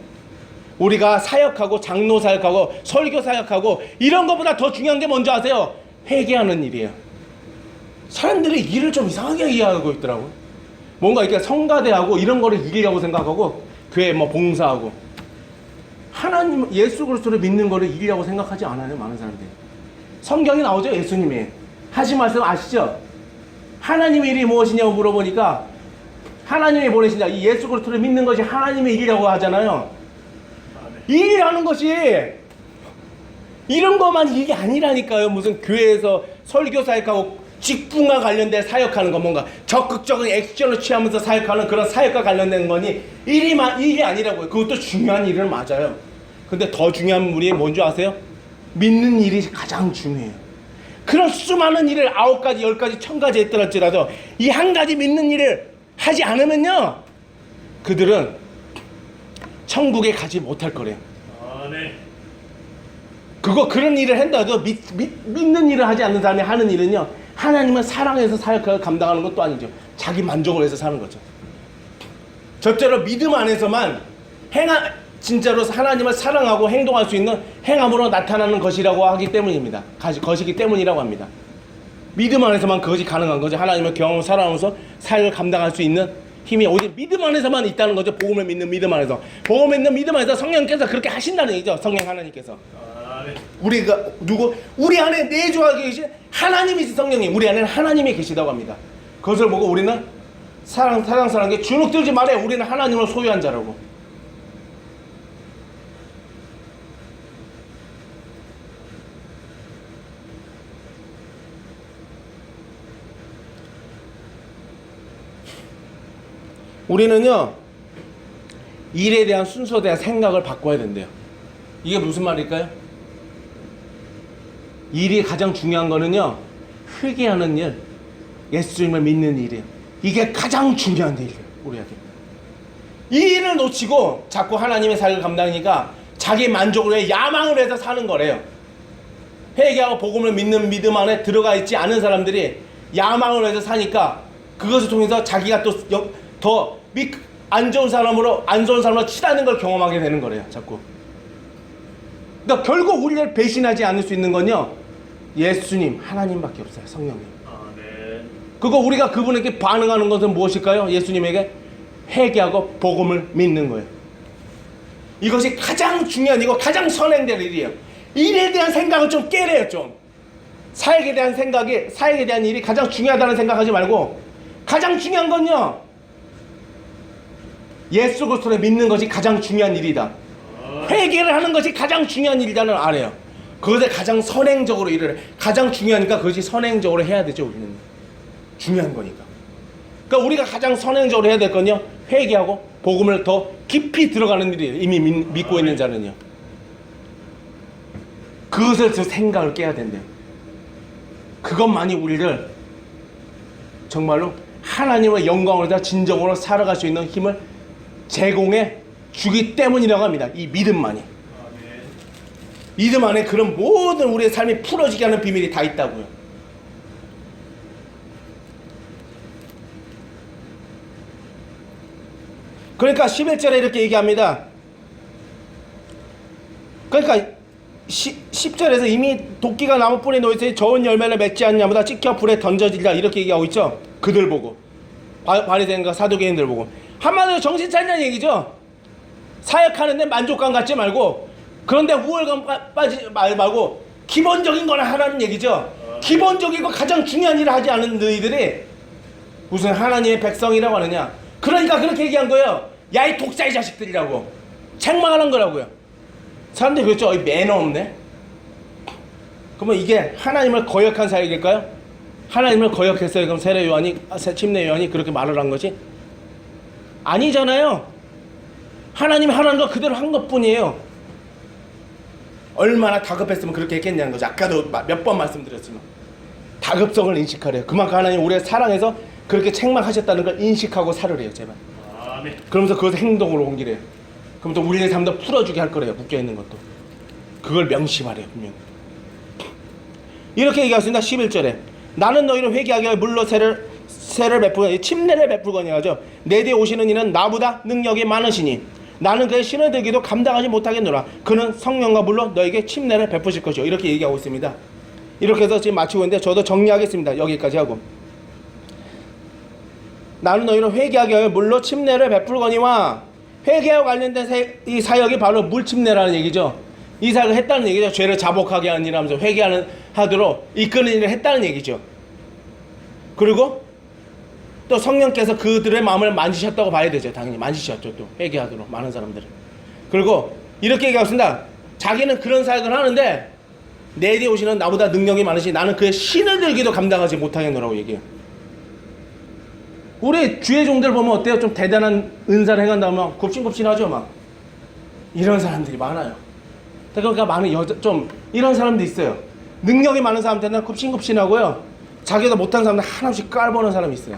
우리가 사역하고 장로 사역하고 설교 사역하고 이런 것보다 더 중요한 게 뭔지 아세요? 회개하는 일이에요. 사람들이 일을 좀 이상하게 이해하고 있더라고요. 뭔가 이렇게 성가대하고 이런 거를 이기려고 생각하고, 교회 봉사하고, 하나님, 예수 그리스도를 믿는 거를 이기려고 생각하지 않아요, 많은 사람들이. 성경이 나오죠, 예수님이 하신 말씀 아시죠? 하나님의 일이 무엇이냐고 물어보니까 하나님이 보내신 자, 이 예수 그리스도를 믿는 것이 하나님의 일이라고 하잖아요. 일이라는 것이 이런 것만 일이 아니라니까요. 무슨 교회에서 설교 사역하고 직분과 관련된 사역하는 거, 뭔가 적극적인 액션을 취하면서 사역하는 그런 사역과 관련된 거니 일이 아니라고요. 그것도 중요한 일은 맞아요. 근데 더 중요한 분이 뭔지 아세요? 믿는 일이 가장 중요해요. 그런 수많은 일을 9가지, 10가지, 1000가지 했더라도 이 한 가지 믿는 일을 하지 않으면요, 그들은 천국에 가지 못할 거래요. 아멘. 그런 일을 한다도 믿는 일을 하지 않는 사람이 하는 일은요, 하나님은 사랑해서 사역을 감당하는 것도 아니죠. 자기 만족을 위해서 사는 거죠. 절대로 믿음 안에서만 진짜로 하나님을 사랑하고 행동할 수 있는 행함으로 나타나는 것이라고 하기 때문입니다. 것이기 때문이라고 합니다. 믿음 안에서만 그것이 가능한 거죠. 하나님을 경험하고 살아오면서 사역을 감당할 수 있는 힘이 오직 믿음 안에서만 있다는 거죠. 복음을 믿는 믿음 안에서. 복음을 믿는 믿음 안에서 성령께서 그렇게 하신다는 얘기죠. 성령 하나님께서. 우리가 우리 안에 내주하게 계신 하나님이신 성령이, 우리 안에는 하나님이 계시다고 합니다. 그것을 보고 우리는 사랑스러운 게 주눅 들지 말아요. 우리는 하나님을 소유한 자라고. 우리는요, 일에 대한 순서에 대한 생각을 바꿔야 된대요. 이게 무슨 말일까요? 일이 가장 중요한 거는요, 회개하는 일, 예수님을 믿는 일이에요. 이게 가장 중요한 일이에요, 우리에게. 이 일을 놓치고 자꾸 하나님의 사역을 감당하니까 자기 만족을 위해 야망을 해서 사는 거래요. 회개하고 복음을 믿는 믿음 안에 들어가 있지 않은 사람들이 야망을 해서 사니까 그것을 통해서 자기가 더 안 좋은 사람으로 치닫는 걸 경험하게 되는 거래요, 자꾸. 그러니까 결국 우리를 배신하지 않을 수 있는 건요, 예수님, 하나님밖에 없어요. 성령님. 아멘. 그거 우리가 그분에게 반응하는 것은 무엇일까요? 예수님에게 회개하고 복음을 믿는 거예요. 이것이 가장 중요한 이고 가장 선행될 일이에요. 일에 대한 생각을 좀 깨래요, 좀. 사역에 대한 일이 가장 중요하다는 생각하지 말고, 가장 중요한 건요, 예수 그리스도를 믿는 것이 가장 중요한 일이다. 회개를 하는 것이 가장 중요한 일이라는 알아요. 그것에 가장 선행적으로 일을 해. 가장 중요하니까 그것이 선행적으로 해야 되죠, 우리는. 중요한 거니까. 그러니까 우리가 가장 선행적으로 해야 될 건요, 회개하고 복음을 더 깊이 들어가는 일이에요. 이미 믿고 있는 자는요. 그것을 저 생각을 깨야 된대요. 그것만이 우리를 정말로 하나님의 영광을 다 진정으로 살아갈 수 있는 힘을 제공해 주기 때문이라고 합니다. 이 믿음만이. 믿음 안에 그런 모든 우리의 삶이 풀어지게 하는 비밀이 다 있다고요. 그러니까 11절에 이렇게 얘기합니다. 그러니까 10절에서 이미 도끼가 나무 뿌리에 놓여있으니 좋은 열매를 맺지 않냐보다 찍혀 불에 던져지리라 이렇게 얘기하고 있죠. 그들 보고, 바리새인과 사두개인들 보고. 한마디로 정신 차리냐는 얘기죠. 사역하는데 만족감 갖지 말고, 그런데 우월감 빠지지 말고 기본적인 거나 하라는 얘기죠. 기본적이고 가장 중요한 일을 하지 않은 너희들이 무슨 하나님의 백성이라고 하느냐. 그러니까 그렇게 얘기한 거예요. 야, 이 독사의 자식들이라고 책망하는 거라고요. 사람들이 그랬죠. 매너 없네. 그러면 이게 하나님을 거역한 사역일까요? 하나님을 거역했어요. 그럼 침례 요한이 그렇게 말을 한 것이 아니잖아요. 하나님이 하라는 거 그대로 한 것뿐이에요. 얼마나 다급했으면 그렇게 했겠냐는 거죠. 아까도 몇 번 말씀드렸지만 다급성을 인식하래요. 그만큼 하나님 우리를 사랑해서 그렇게 책망하셨다는 걸 인식하고 살으래요, 제발. 아멘. 그러면서 그것을 행동으로 옮기래요. 그럼 또 우리의 삶도 풀어주게 할 거래요. 묶여있는 것도. 그걸 명심하래요, 분명히. 이렇게 얘기하십니다. 11절에 나는 너희를 회개하게 하여 물로 세를 베풀거니 침례를 베풀거니 하죠. 내 뒤에 오시는 이는 나보다 능력이 많으시니 나는 그의 신을 들기도 감당하지 못하겠노라. 그는 성령과 물로 너에게 침례를 베푸실 것이요. 이렇게 얘기하고 있습니다. 이렇게 해서 지금 마치고 있는데 저도 정리하겠습니다. 여기까지 하고. 나는 너희를 회개하게 하여 물로 침례를 베풀거니와, 회개와 관련된 이 사역이 바로 물 침례라는 얘기죠. 이 사역을 했다는 얘기죠. 죄를 자복하게 하는 일 하면서 하도록 이끄는 일을 했다는 얘기죠. 그리고 또 성령께서 그들의 마음을 만지셨다고 봐야 되죠. 당연히 만지셨죠. 또 회개하도록 많은 사람들은. 그리고 이렇게 얘기하겠습니다. 자기는 그런 사역을 하는데 내 뒤에 오시는 나보다 능력이 많으시니 나는 그의 신을 들기도 감당하지 못하겠노라고 얘기해요. 우리 주의 종들 보면 어때요? 좀 대단한 은사를 행한다면 굽신굽신하죠. 막 이런 사람들이 많아요. 그러니까 많은 좀 이런 사람도 있어요. 능력이 많은 사람한테는 굽신굽신하고요, 자기도 못한 사람들 하나씩 깔보는 사람이 있어요.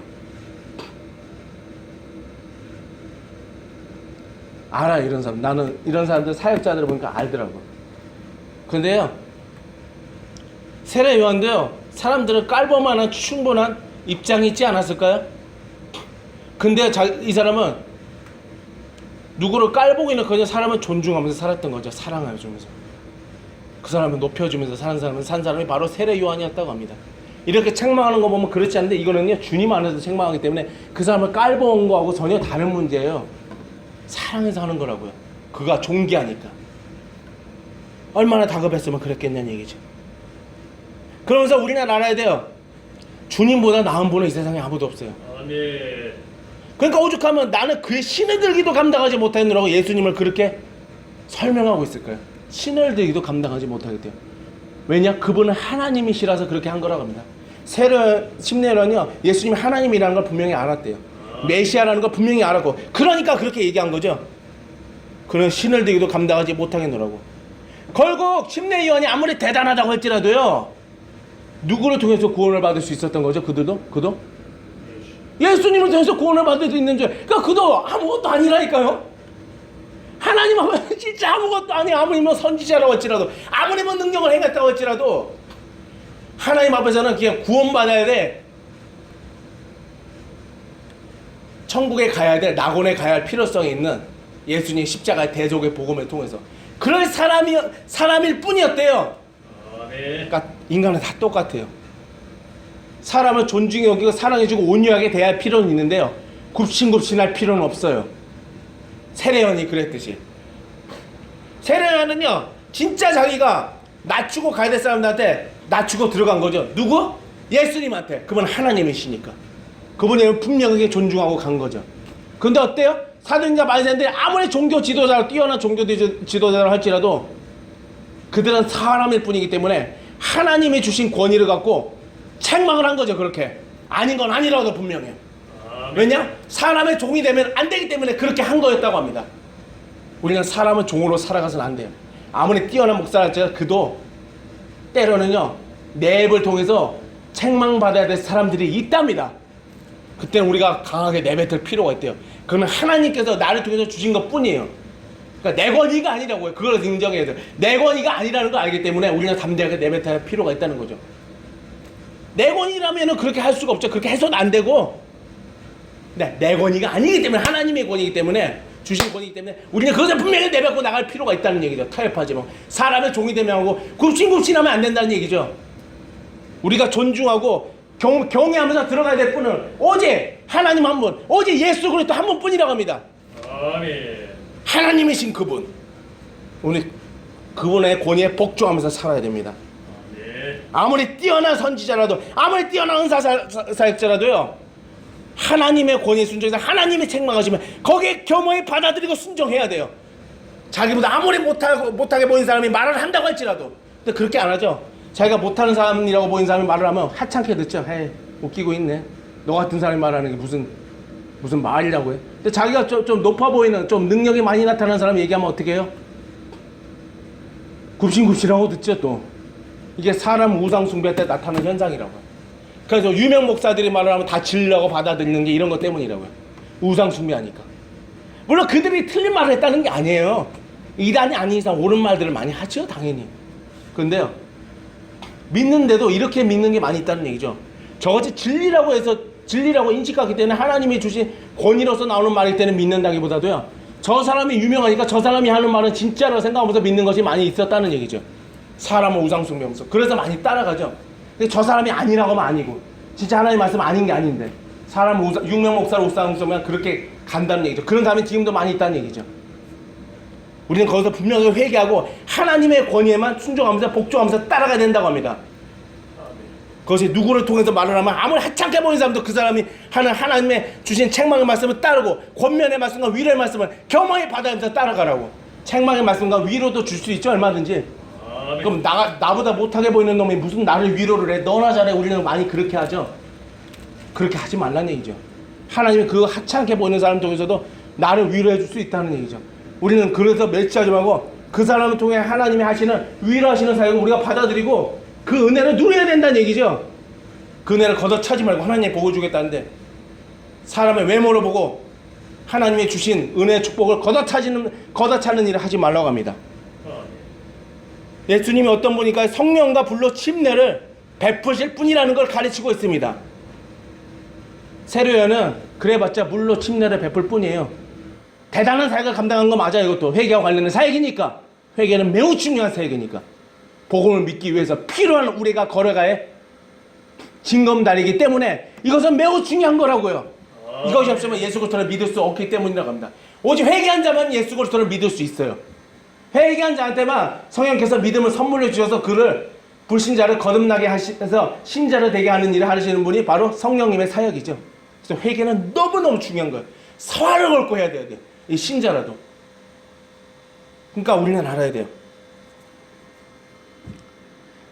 알아, 이런 사람. 나는 이런 사람들 사역자들을 보니까 알더라고. 근데요, 세례 요한도요, 사람들을 깔보만한 충분한 입장이 있지 않았을까요? 근데 이 사람은 누구를 깔보기는 그냥 사람을 존중하면서 살았던 거죠. 사랑해주면서. 그 사람을 높여주면서 사는 사람이 바로 세례 요한이었다고 합니다. 이렇게 책망하는 거 보면 그렇지 않은데, 이거는요, 주님 안에서 책망하기 때문에 그 사람을 깔보는 거하고 전혀 다른 문제예요. 사랑해서 하는 거라고요. 그가 존귀하니까. 얼마나 다급했으면 그랬겠냐는 얘기죠. 그러면서 우리는 알아야 돼요. 주님보다 나은 분은 이 세상에 아무도 없어요. 아멘. 그러니까 오죽하면 나는 그의 신을 들기도 감당하지 못하느라고 예수님을 그렇게 설명하고 있을까요? 신을 들기도 감당하지 못하겠대요. 왜냐? 그분은 하나님이시라서 그렇게 한 거라고 합니다. 심내론이요, 예수님이 하나님이라는 걸 분명히 알았대요. 메시아라는 걸 분명히 알았고, 그러니까 그렇게 얘기한 거죠. 그는 신을 들기도 감당하지 못하겠노라고. 결국 심내위원이 아무리 대단하다고 할지라도요, 누구를 통해서 구원을 받을 수 있었던 거죠? 그도 예수님을 통해서 구원을 받을 수 있는 줄. 그러니까 그도 아무것도 아니라니까요. 하나님 앞에 진짜 아무것도 아니. 아무리 뭐 선지자라고 할지라도, 아무리 뭐 능력을 행했다고 할지라도 하나님 앞에서는 그냥 구원받아야 돼. 천국에 가야 돼. 낙원에 가야 할 필요성이 있는 예수님 십자가의 대속의 복음을 통해서 그럴 사람일 뿐이었대요. 아멘. 그러니까 인간은 다 똑같아요. 사람을 존중해 여기고 사랑해주고 온유하게 대할 필요는 있는데요, 굽신굽신할 필요는 없어요. 세례요한이 그랬듯이. 세례요한은요, 진짜 자기가 낮추고 가야 될 사람들한테 낮추고 들어간 거죠. 누구? 예수님한테. 그분 하나님이시니까 그분을 분명하게 존중하고 간 거죠. 근데 어때요? 사도행전 바리새인들이 아무리 종교 지도자로 뛰어난 종교 지도자를 할지라도 그들은 사람일 뿐이기 때문에 하나님이 주신 권위를 갖고 책망을 한 거죠. 그렇게 아닌 건 아니라고 분명해요. 왜냐? 사람의 종이 되면 안 되기 때문에 그렇게 한 거였다고 합니다. 우리는 사람은 종으로 살아가서는 안 돼요. 아무리 뛰어난 목사랄지라도 그도 때로는요, 내 입을 통해서 책망받아야 될 사람들이 있답니다. 그때는 우리가 강하게 내뱉을 필요가 있대요. 그러면 하나님께서 나를 통해서 주신 것 뿐이에요. 그러니까 내 권위가 아니라고요. 그걸 인정해야 돼요. 내 권위가 아니라는 걸 알기 때문에 우리는 담대하게 내뱉어야 할 필요가 있다는 거죠. 내 권위라면 그렇게 할 수가 없죠. 그렇게 해서는 안 되고, 네, 내 권위가 아니기 때문에, 하나님의 권위이기 때문에, 주신 권위이기 때문에 우리는 그것을 분명히 내뱉고 나갈 필요가 있다는 얘기죠. 타협하지 뭐. 사람의 종이 되면 하고 굽신굽신하면 안 된다는 얘기죠. 우리가 존중하고 경외하면서 들어가야 될 분은 오직 하나님 한 분, 오직 예수 그리스도 한 분뿐이라고 합니다. 아멘. 하나님이신 그분, 우리 그분의 권위에 복종하면서 살아야 됩니다. 아멘. 아무리 뛰어난 선지자라도, 아무리 뛰어난 은사사역자라도요, 하나님의 권위에 순종해서 하나님이 책망하시면 거기에 겸허히 받아들이고 순종해야 돼요. 자기보다 아무리 못하게 보이는 사람이 말을 한다고 할지라도. 근데 그렇게 안 하죠. 자기가 못하는 사람이라고 보이는 사람이 말을 하면 하찮게 듣죠. 헤이, 웃기고 있네. 너 같은 사람이 말하는 게 무슨 말이라고 해. 근데 자기가 좀 높아 보이는, 좀 능력이 많이 나타나는 사람이 얘기하면 어떻게 해요? 굽신굽신하고 듣죠. 또 이게 사람 우상 숭배 때 나타나는 현상이라고요. 그래서 유명 목사들이 말을 하면 다 질려고 받아들이는 게 이런 것 때문이라고요. 우상 숭배하니까. 물론 그들이 틀린 말을 했다는 게 아니에요. 이단이 아닌 이상 옳은 말들을 많이 하죠, 당연히. 그런데요, 믿는데도 이렇게 믿는 게 많이 있다는 얘기죠. 저것이 진리라고 해서 진리라고 인식하기 때문에 하나님이 주신 권위로서 나오는 말일 때는 믿는다기보다도요, 저 사람이 유명하니까 저 사람이 하는 말은 진짜라고 생각하면서 믿는 것이 많이 있었다는 얘기죠. 사람은 우상 숭배하면서. 그래서 많이 따라가죠. 근데 저 사람이 아니라고 하면 아니고, 진짜 하나님 말씀 아닌 게 아닌데, 사람은 유명 목사를 우상 숭배하면 그렇게 간다는 얘기죠. 그런 사람이 지금도 많이 있다는 얘기죠. 우리는 거기서 분명히 회개하고 하나님의 권위에만 순종하면서 복종하면서 따라가야 된다고 합니다. 그것이 누구를 통해서 말을 하면 아무리 하찮게 보이는 사람도 그 사람이 하는 하나님의 주신 책망의 말씀을 따르고, 권면의 말씀과 위로의 말씀을 겸허히 받아가면서 따라가라고. 책망의 말씀과 위로도 줄 수 있죠, 얼마든지. 아멘. 그럼 나보다 못하게 보이는 놈이 무슨 나를 위로를 해. 너나 잘해. 우리는 많이 그렇게 하죠. 그렇게 하지 말라는 얘기죠. 하나님이 그 하찮게 보이는 사람 통해서도 나를 위로해 줄 수 있다는 얘기죠. 우리는 그래서 멸치하지 말고 그 사람을 통해 하나님이 하시는 위로하시는 사역을 우리가 받아들이고 그 은혜를 누려야 된다는 얘기죠. 그 은혜를 걷어차지 말고 하나님이 복을 주겠다는데, 사람의 외모를 보고 하나님이 주신 은혜의 축복을 걷어차는 일을 하지 말라고 합니다. 예수님이 어떤 분이니까 성령과 불로 침례를 베푸실 뿐이라는 걸 가르치고 있습니다. 세례요한은 그래봤자 물로 침례를 베풀 뿐이에요. 대단한 사역을 감당한 거 맞아요. 이것도 회개와 관련된 사역이니까. 회개는 매우 중요한 사역이니까. 복음을 믿기 위해서 필요한 우리가 걸어가야 징검다리이기 때문에 이것은 매우 중요한 거라고요. 이것이 없으면 예수 그리스도를 믿을 수 없기 때문이라고 합니다. 오직 회개한 자만 예수 그리스도를 믿을 수 있어요. 회개한 자한테만 성령께서 믿음을 선물로 주셔서 그를 불신자를 거듭나게 하시면서 신자를 되게 하는 일을 하시는 분이 바로 성령님의 사역이죠. 그래서 회개는 너무너무 중요한 거예요. 사활을 걸고 해야 돼요. 이 신자라도. 그러니까 우리는 알아야 돼요.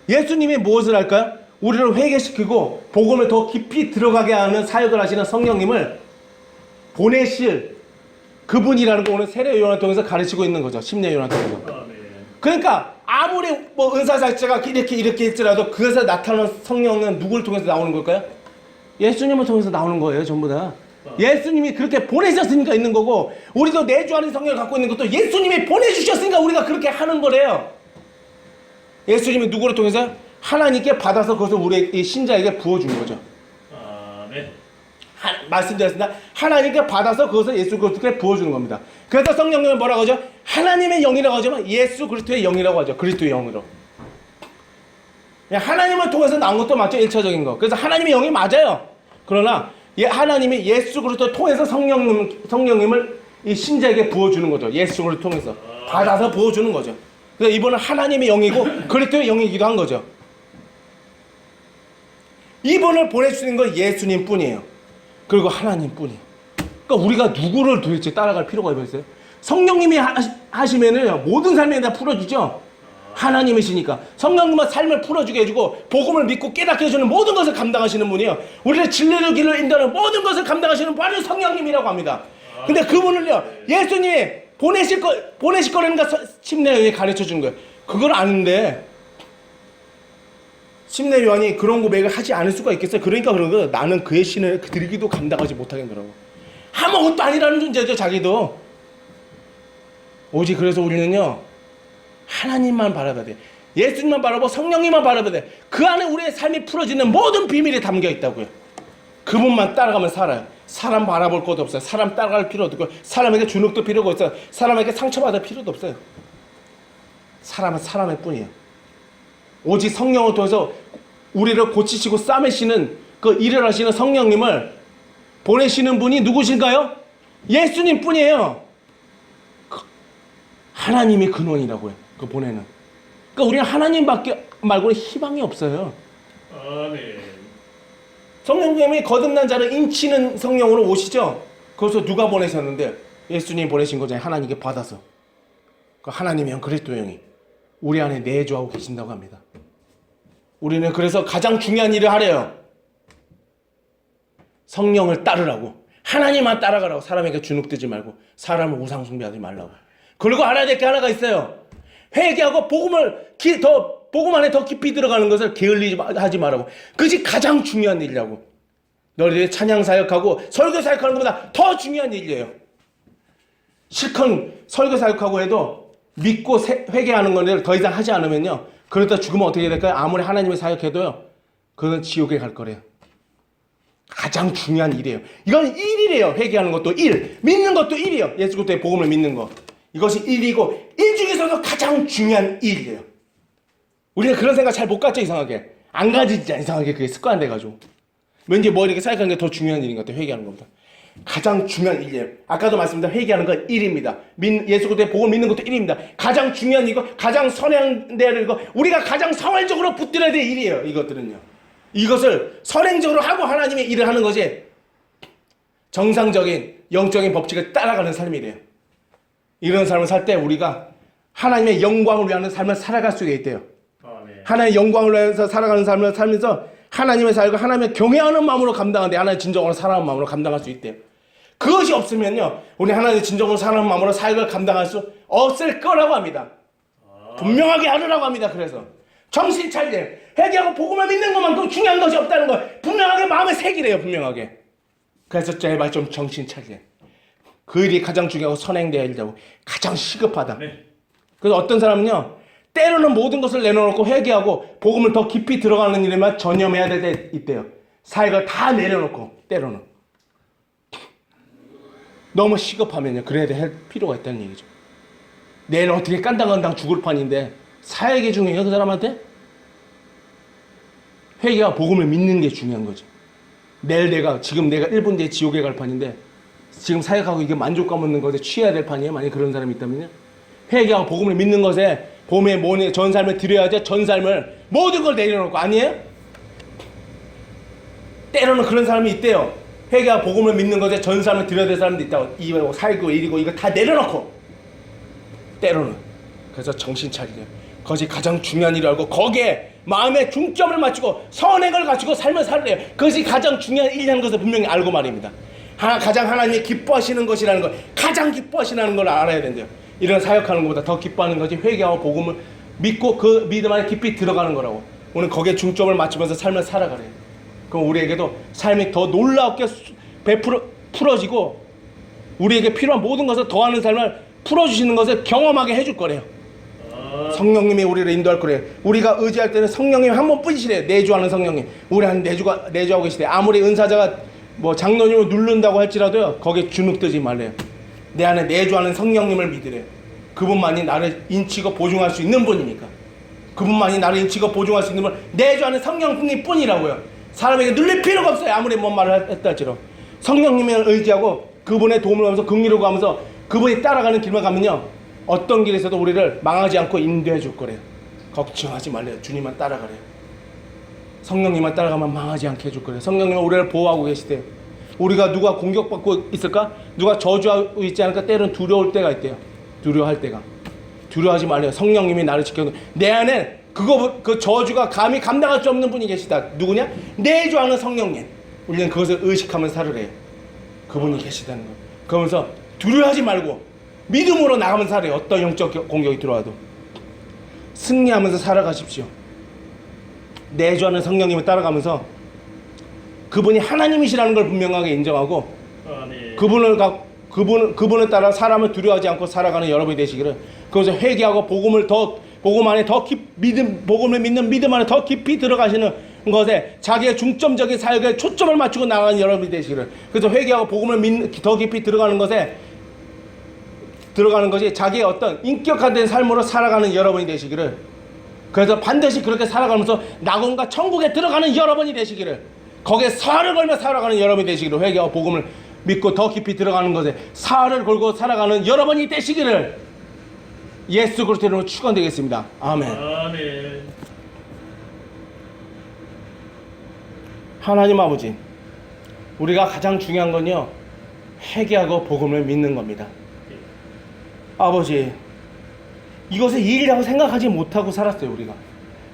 예수님이 무엇을 할까요? 우리를 회개시키고 복음을 더 깊이 들어가게 하는 사역을 하시는 성령님을 보내실 그분이라는 거 오늘 세례 요한을 통해서 가르치고 있는 거죠. 심내 요한을 통해서. 아멘. 그러니까 아무리 뭐 은사 자체가 이렇게 할지라도 그것에 나타나는 성령은 누구를 통해서 나오는 걸까요? 예수님을 통해서 나오는 거예요. 전부 다. 예수님이 그렇게 보내셨으니까 있는 거고, 우리도 내주하는 성령을 갖고 있는 것도 예수님이 보내주셨으니까 우리가 그렇게 하는 거래요. 예수님이 누구를 통해서? 하나님께 받아서 그것을 우리 이 신자에게 부어준 거죠. 아멘. 말씀드렸습니다. 하나님께 받아서 그것을 예수 그리스도께 부어주는 겁니다. 그래서 성령님은 뭐라고 하죠? 하나님의 영이라고 하지만 예수 그리스도의 영이라고 하죠. 그리스도의 영으로. 하나님을 통해서 나온 것도 맞죠. 1차적인 거. 그래서 하나님의 영이 맞아요. 그러나 하나님이 예수 그리스도를 통해서 성령님을 이 신자에게 부어주는 거죠. 예수 그리스도를 통해서 받아서 부어주는 거죠. 그래서 이분은 하나님의 영이고 그리스도의 영이기도 한 거죠. 이분을 보내주는 건 예수님 뿐이에요. 그리고 하나님 뿐이에요. 그러니까 우리가 누구를 도대체 따라갈 필요가 있어요? 성령님이 하시면은 모든 삶에 다 풀어주죠. 하나님이시니까 성령님은 삶을 풀어주게 해주고 복음을 믿고 깨닫게 해주는 모든 것을 감당하시는 분이에요. 우리를 진리로 길로 인도하는 모든 것을 감당하시는 바로 성령님이라고 합니다. 근데 그분을요, 예수님이 보내실 거라는 거 심내요한이 가르쳐 주는 거예요. 그걸 아는데 심내요한이 그런 고백을 하지 않을 수가 있겠어요? 그러니까 그런 거, 나는 그의 신을 드리기도 감당하지 못하겠더라고. 아무것도 아니라는 존재죠. 자기도. 오직 그래서 우리는요, 하나님만 바라봐야 돼. 예수님만 바라보고 성령님만 바라봐야 돼. 그 안에 우리의 삶이 풀어지는 모든 비밀이 담겨 있다고요. 그분만 따라가면 살아요. 사람 바라볼 것도 없어요. 사람 따라갈 필요도 없고, 사람에게 주눅도 필요가 없어요. 사람에게 상처받을 필요도 없어요. 사람은 사람의 뿐이에요. 오직 성령을 통해서 우리를 고치시고 싸매시는 그 일을 하시는 성령님을 보내시는 분이 누구신가요? 예수님 뿐이에요. 하나님이 근원이라고요. 그 보내는. 그러니까 우리는 하나님밖에 말고는 희망이 없어요. 아멘. 성령님이 거듭난 자를 인치는 성령으로 오시죠. 그것을 누가 보내셨는데? 예수님이 보내신 거잖아요. 하나님께 받아서. 그 하나님의 영, 그리스도의 영이 우리 안에 내주하고 계신다고 합니다. 우리는 그래서 가장 중요한 일을 하래요. 성령을 따르라고. 하나님만 따라가라고. 사람에게 주눅들지 말고, 사람을 우상 숭배하지 말라고. 그리고 알아야 될 게 하나가 있어요. 회개하고 복음 안에 더 깊이 들어가는 것을 게을리하지 말라고. 그것이 가장 중요한 일이라고. 너희들이 찬양 사역하고 설교 사역하는 것보다 더 중요한 일이에요. 실컷 설교 사역하고 해도 믿고 회개하는 것을 더 이상 하지 않으면요, 그러다 죽으면 어떻게 될까요? 아무리 하나님의 사역해도요, 그건 지옥에 갈 거래요. 가장 중요한 일이에요. 이건 일이래요. 회개하는 것도 일, 믿는 것도 일이에요. 예수 그리스도의 복음을 믿는 거, 이것이 일이고, 일 중에서도 가장 중요한 일이에요. 우리가 그런 생각 잘 못 갖죠. 이상하게 안 가지잖아. 이상하게 그게 습관돼가지고 왠지 뭐 이렇게 사역하는 게 더 중요한 일인 것 같아요. 회개하는 것보다. 가장 중요한 일이에요. 아까도 말씀드린 회개하는 건 일입니다. 예수 그리스도의 복음을 믿는 것도 일입니다. 가장 중요한 이거, 가장 선행되는 이거, 우리가 가장 성활적으로 붙들어야 될 일이에요. 이것들은요, 이것을 선행적으로 하고 하나님의 일을 하는 것이 정상적인 영적인 법칙을 따라가는 삶이래요. 이런 삶을 살 때 우리가 하나님의 영광을 위하는 삶을 살아갈 수 있대요. 아멘. 하나님의 영광을 위해서 살아가는 삶을 살면서 하나님의 사역을 하나님의 경외하는 마음으로 감당하는데, 하나님의 진정으로 사랑하는 마음으로 감당할 수 있대요. 그것이 없으면요, 우리 하나님의 진정으로 사랑하는 마음으로 사역을 감당할 수 없을 거라고 합니다. 분명하게 하라고 합니다. 그래서 정신 차리세요. 회개하고 복음을 믿는 것만큼 중요한 것이 없다는 걸 분명하게 마음에 새기래요. 분명하게. 그래서 제발 좀 정신 차리세요. 그 일이 가장 중요하고 선행되어야 일이라고. 가장 시급하다. 네. 그래서 어떤 사람은요, 때로는 모든 것을 내려놓고 회개하고 복음을 더 깊이 들어가는 일에만 전념해야 될 때 있대요. 사역을 다 내려놓고. 때로는 너무 시급하면요, 그래야 될 필요가 있다는 얘기죠. 내일 어떻게 깐당깐당 죽을 판인데 사역이 중요해요, 그 사람한테? 회개와 복음을 믿는 게 중요한 거죠. 내일 지금 내가 1분 뒤에 지옥에 갈 판인데 지금 사역하고 이게 만족감 없는 것에 취해야 될 판이에요. 만약 그런 사람이 있다면요, 회개하고 복음을 믿는 것에 봄에 모에 전 삶을 드려야지 전 삶을 모든 걸 내려놓고 아니에요? 때로는 그런 사람이 있대요. 회개와 복음을 믿는 것에 전 삶을 드려야 될 사람도 있다고. 이거 살고 일이고 이거 다 내려놓고 때로는 그래서 정신 차리게 그것이 가장 중요한 일을 알고 거기에 마음의 중점을 맞추고 선행을 갖추고 삶을 살래요. 그것이 가장 중요한 일이라는 것을 분명히 알고 말입니다. 가장 하나님이 기뻐하시는 것이라는 걸 가장 기뻐하시는 걸 알아야 된대요. 이런 사역하는 것보다 더 기뻐하는 것이 회개하고 복음을 믿고 그 믿음 안에 깊이 들어가는 거라고. 오늘 거기에 중점을 맞추면서 삶을 살아가래요. 그럼 우리에게도 삶이 더 놀랍게 풀어지고 우리에게 필요한 모든 것을 더하는 삶을 풀어주시는 것을 경험하게 해줄 거래요. 성령님이 우리를 인도할 거래요. 우리가 의지할 때는 성령님 한 번뿐이시래요. 내주하는 성령님. 우리 한 내주하고 계시대. 아무리 은사자가 뭐 장로님을 누른다고 할지라도요. 거기에 주눅들지 말래요. 내 안에 내주하는 성령님을 믿으래요. 그분만이 나를 인치고 보증할 수 있는 분이니까. 그분만이 나를 인치고 보증할 수 있는 분. 내주하는 성령님 뿐이라고요. 사람에게 눌릴 필요가 없어요. 아무리 뭔 말을 했다 할지라도. 성령님을 의지하고 그분의 도움을 하면서 긍휼을 구하면서 그분이 따라가는 길만 가면요. 어떤 길에서도 우리를 망하지 않고 인도해 줄 거래요. 걱정하지 말래요. 주님만 따라가래요. 성령님만 따라가면 망하지 않게 해줄 거래요. 성령님은 우리를 보호하고 계시대요. 우리가 누가 공격받고 있을까? 누가 저주하고 있지 않을까? 때로는 두려울 때가 있대요. 두려워할 때가. 두려워하지 말래요. 성령님이 나를 지켜주고 내 안에 그 저주가 감히 감당할 수 없는 분이 계시다. 누구냐? 내주하는 성령님. 우리는 그것을 의식하면서 살으래요. 그분이 계시다는 거. 그러면서 두려워하지 말고 믿음으로 나가면서 살아요. 어떤 영적 공격이 들어와도 승리하면서 살아가십시오. 내주하는 성령님을 따라가면서 그분이 하나님이시라는 걸 분명하게 인정하고 그분을 따라 사람을 두려워하지 않고 살아가는 여러분이 되시기를. 그래서 회개하고 복음 안에 더 복음을 믿는 믿음 안에 더 깊이 들어가시는 것에 자기의 중점적인 사역에 초점을 맞추고 나가는 여러분이 되시기를. 그래서 회개하고 복음을 더 깊이 들어가는 것이 자기의 어떤 인격화된 삶으로 살아가는 여러분이 되시기를. 그래서 반드시 그렇게 살아가면서 낙원과 천국에 들어가는 여러분이 되시기를. 거기에 사활을 걸며 살아가는 여러분이 되시기를. 회개와 복음을 믿고 더 깊이 들어가는 것에 사활을 걸고 살아가는 여러분이 되시기를 예수 그리스도의 이름으로 축원드리겠습니다. 아멘. 아멘. 하나님 아버지, 우리가 가장 중요한 건요 회개하고 복음을 믿는 겁니다. 아버지, 이것을 일이라고 생각하지 못하고 살았어요. 우리가.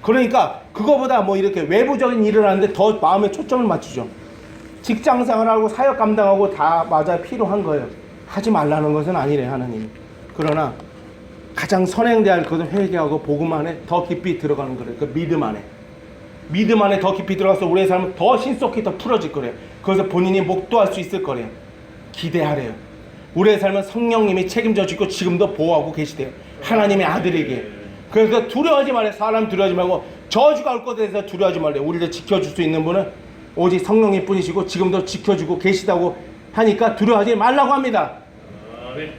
그러니까 그거보다 뭐 이렇게 외부적인 일을 하는데 더 마음에 초점을 맞추죠. 직장생활하고 사역 감당하고 다 맞아 필요한 거예요. 하지 말라는 것은 아니래 하나님. 그러나 가장 선행돼야 할 것은 회개하고 복음 안에 더 깊이 들어가는 거래요. 그 믿음 안에 더 깊이 들어가서 우리의 삶은 더 신속히 더 풀어질 거래요. 그래서 본인이 목도할 수 있을 거래요. 기대하래요. 우리의 삶은 성령님이 책임져 주고 지금도 보호하고 계시대요. 하나님의 아들에게. 그래서 두려워하지 말아요. 사람 두려워하지 말고 저주가 올 것에 대해서 두려워하지 말아요. 우리를 지켜줄 수 있는 분은 오직 성령님 뿐이시고 지금도 지켜주고 계시다고 하니까 두려워하지 말라고 합니다. 아멘.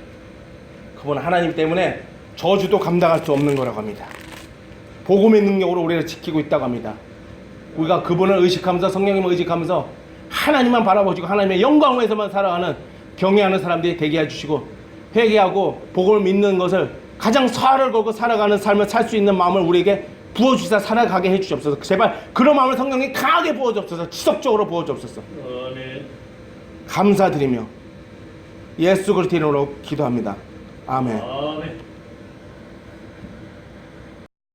그분 하나님 때문에 저주도 감당할 수 없는 거라고 합니다. 복음의 능력으로 우리를 지키고 있다고 합니다. 우리가 그분을 의식하면서 성령님을 의식하면서 하나님만 바라보시고 하나님의 영광에서만 살아가는 경외하는 사람들이 되게 해주시고 회개하고 복음을 믿는 것을 가장 사활을 걸고 살아가는 삶을 살 수 있는 마음을 우리에게 부어주시사 살아가게 해주시옵소서. 제발 그런 마음을 성령이 강하게 부어주옵소서. 지속적으로 부어주옵소서. 아멘. 감사드리며 예수 그리스도 이름으로 기도합니다. 아멘. 아멘.